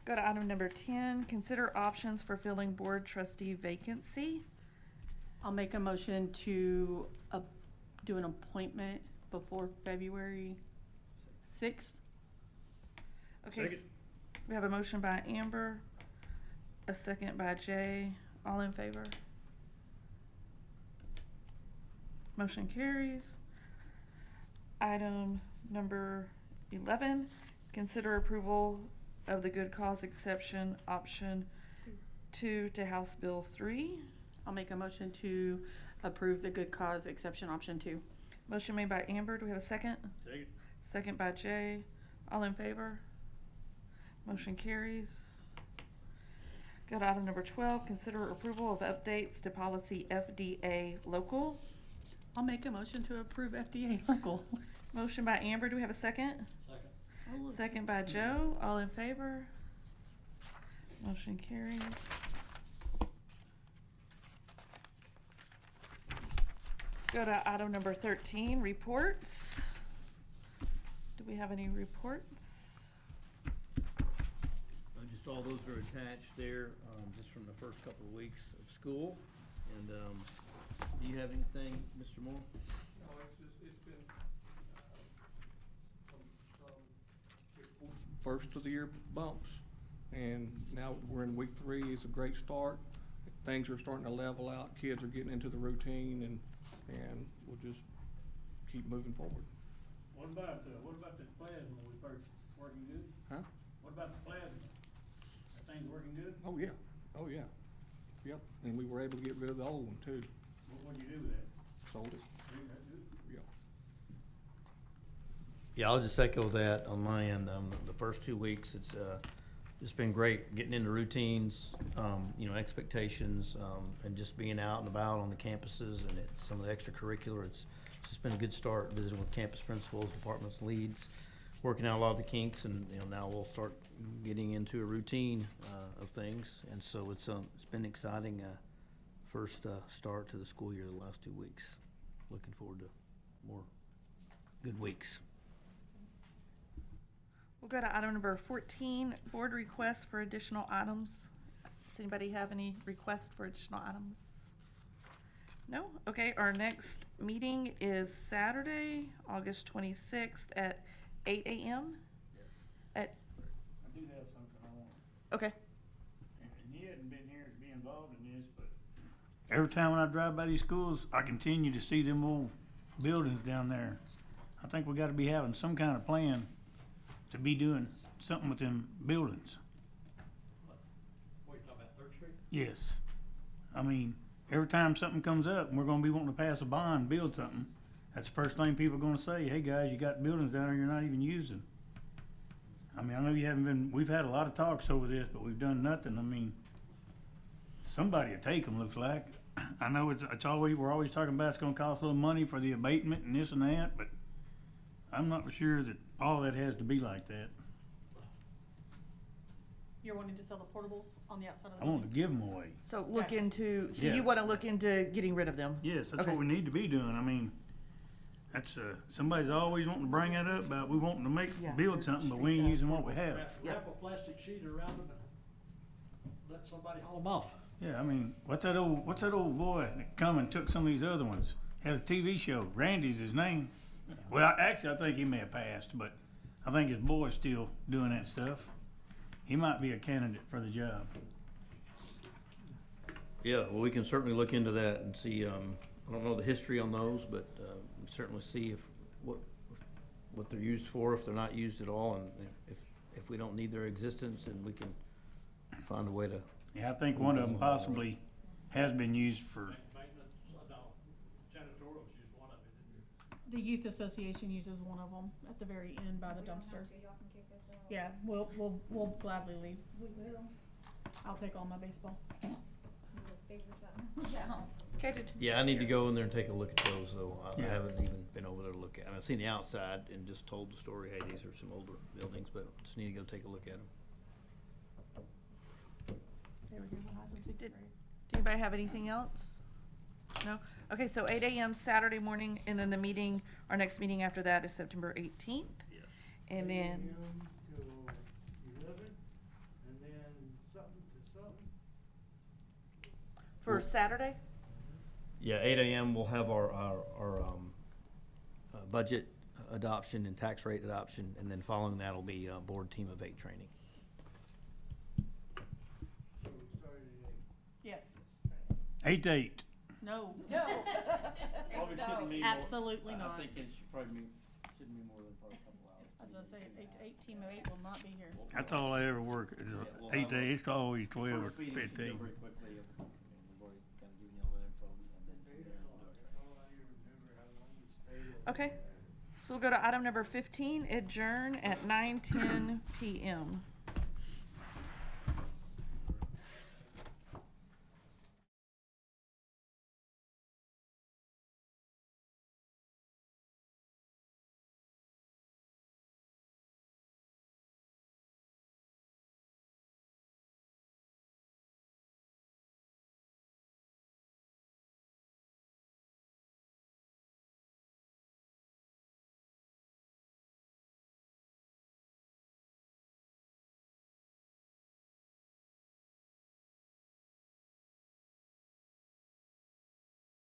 Go to item number 10, consider options for filling board trustee vacancy.
I'll make a motion to do an appointment before February 6th.
Okay, we have a motion by Amber, a second by Jay. All in favor? Motion carries. Item number 11, consider approval of the good cause exception option 2 to House Bill 3.
I'll make a motion to approve the good cause exception option 2.
Motion made by Amber. Do we have a second?
Second.
Second by Jay. All in favor? Motion carries. Go to item number 12, consider approval of updates to policy FDA local.
I'll make a motion to approve FDA local.
Motion by Amber. Do we have a second?
Second.
Second by Joe. All in favor? Motion carries. Go to item number 13, reports. Do we have any reports?
Just all those are attached there, just from the first couple of weeks of school. And, do you have anything, Mr. Moore?
No, it's been, first of the year bumps, and now we're in week 3. It's a great start. Things are starting to level out. Kids are getting into the routine, and we'll just keep moving forward.
What about the plasma we purchased? Working good?
Huh?
What about the plasma? That thing's working good?
Oh, yeah. Oh, yeah. Yep. And we were able to get rid of the old one too.
What'd you do with that?
Sold it.
Ain't that good?
Yep.
Yeah, I'll just echo that on my end. The first 2 weeks, it's just been great getting into routines, expectations, and just being out and about on the campuses and some of the extracurricular. It's just been a good start visiting with campus principals, departments, leads, working out a lot of the kinks, and now we'll start getting into a routine of things. And so it's been exciting first start to the school year the last 2 weeks. Looking forward to more good weeks.
We'll go to item number 14, board requests for additional items. Does anybody have any requests for additional items? No? Okay, our next meeting is Saturday, August 26th at 8 a.m.
I do have something I want.
Okay.
And he hadn't been here to be involved in this, but every time when I drive by these schools, I continue to see them old buildings down there. I think we gotta be having some kind of plan to be doing something with them buildings.
What, you talking about 3rd Street?
Yes. I mean, every time something comes up and we're gonna be wanting to pass a bond, build something, that's the first thing people are gonna say, hey guys, you got buildings down there you're not even using. I mean, I know you haven't been, we've had a lot of talks over this, but we've done nothing. I mean, somebody will take them, looks like. I know it's always, we're always talking about it's gonna cost a little money for the abatement and this and that, but I'm not sure that all that has to be like that.
You're wanting to sell the portables on the outside of the
I want to give them away.
So look
Gotcha.
into, so
Yeah.
you want to look into getting rid of them?
Yes, that's
Okay.
what we need to be doing. I mean, that's, somebody's always wanting to bring that up about we wanting to
Yeah.
build something, but we ain't using what we have.
Yeah.
Wrap a plastic sheet around them and let somebody haul them off.
Yeah, I mean, what's that old boy that come and took some of these other ones? Has a TV show. Randy's his name. Well, actually, I think he may have passed, but I think his boy's still doing that stuff. He might be a candidate for the job.
Yeah, well, we can certainly look into that and see, I don't know the history on those, but certainly see what they're used for, if they're not used at all, and if we don't need their existence, then we can find a way to.
Yeah, I think one of them possibly has been used for, Janitorial's used one of it.
The youth association uses one of them at the very end by the dumpster. Yeah, we'll gladly leave.
We will.
I'll take all my baseball.
Okay,
Yeah, I need to go in there and take a look at those, though. I
Yeah.
haven't even been over there to look at them. I've seen the outside and just told the story, hey, these are some older buildings, but just need to go take a look at them.
They were here when I was in 6th
Did-
grade.
Do anybody have anything else? No? Okay, so 8 a.m. Saturday morning, and then the meeting, our next meeting after that is September 18th.
Yes.
And then,
8 a.m. till 11, and
For Saturday?
Yeah, 8 a.m. we'll have our budget adoption and tax rate adoption, and then following that will be board team of 8 training.
So we started at
Yes.
8 to 8.
No.
Probably shouldn't be
Absolutely not.
I think it should probably shouldn't be more than probably a couple hours.
As I say, 8 to 8, team of 8 will not be here.
That's all I ever work, is
we'll
8 to
have
8, it's always 12 or
First meeting should go
15.
very quickly. We've already kind of given you all that info, and then from there we'll do our
That's all I remember how long we stayed.
Okay, so we'll go to item number 15, adjourn at 9:10 PM.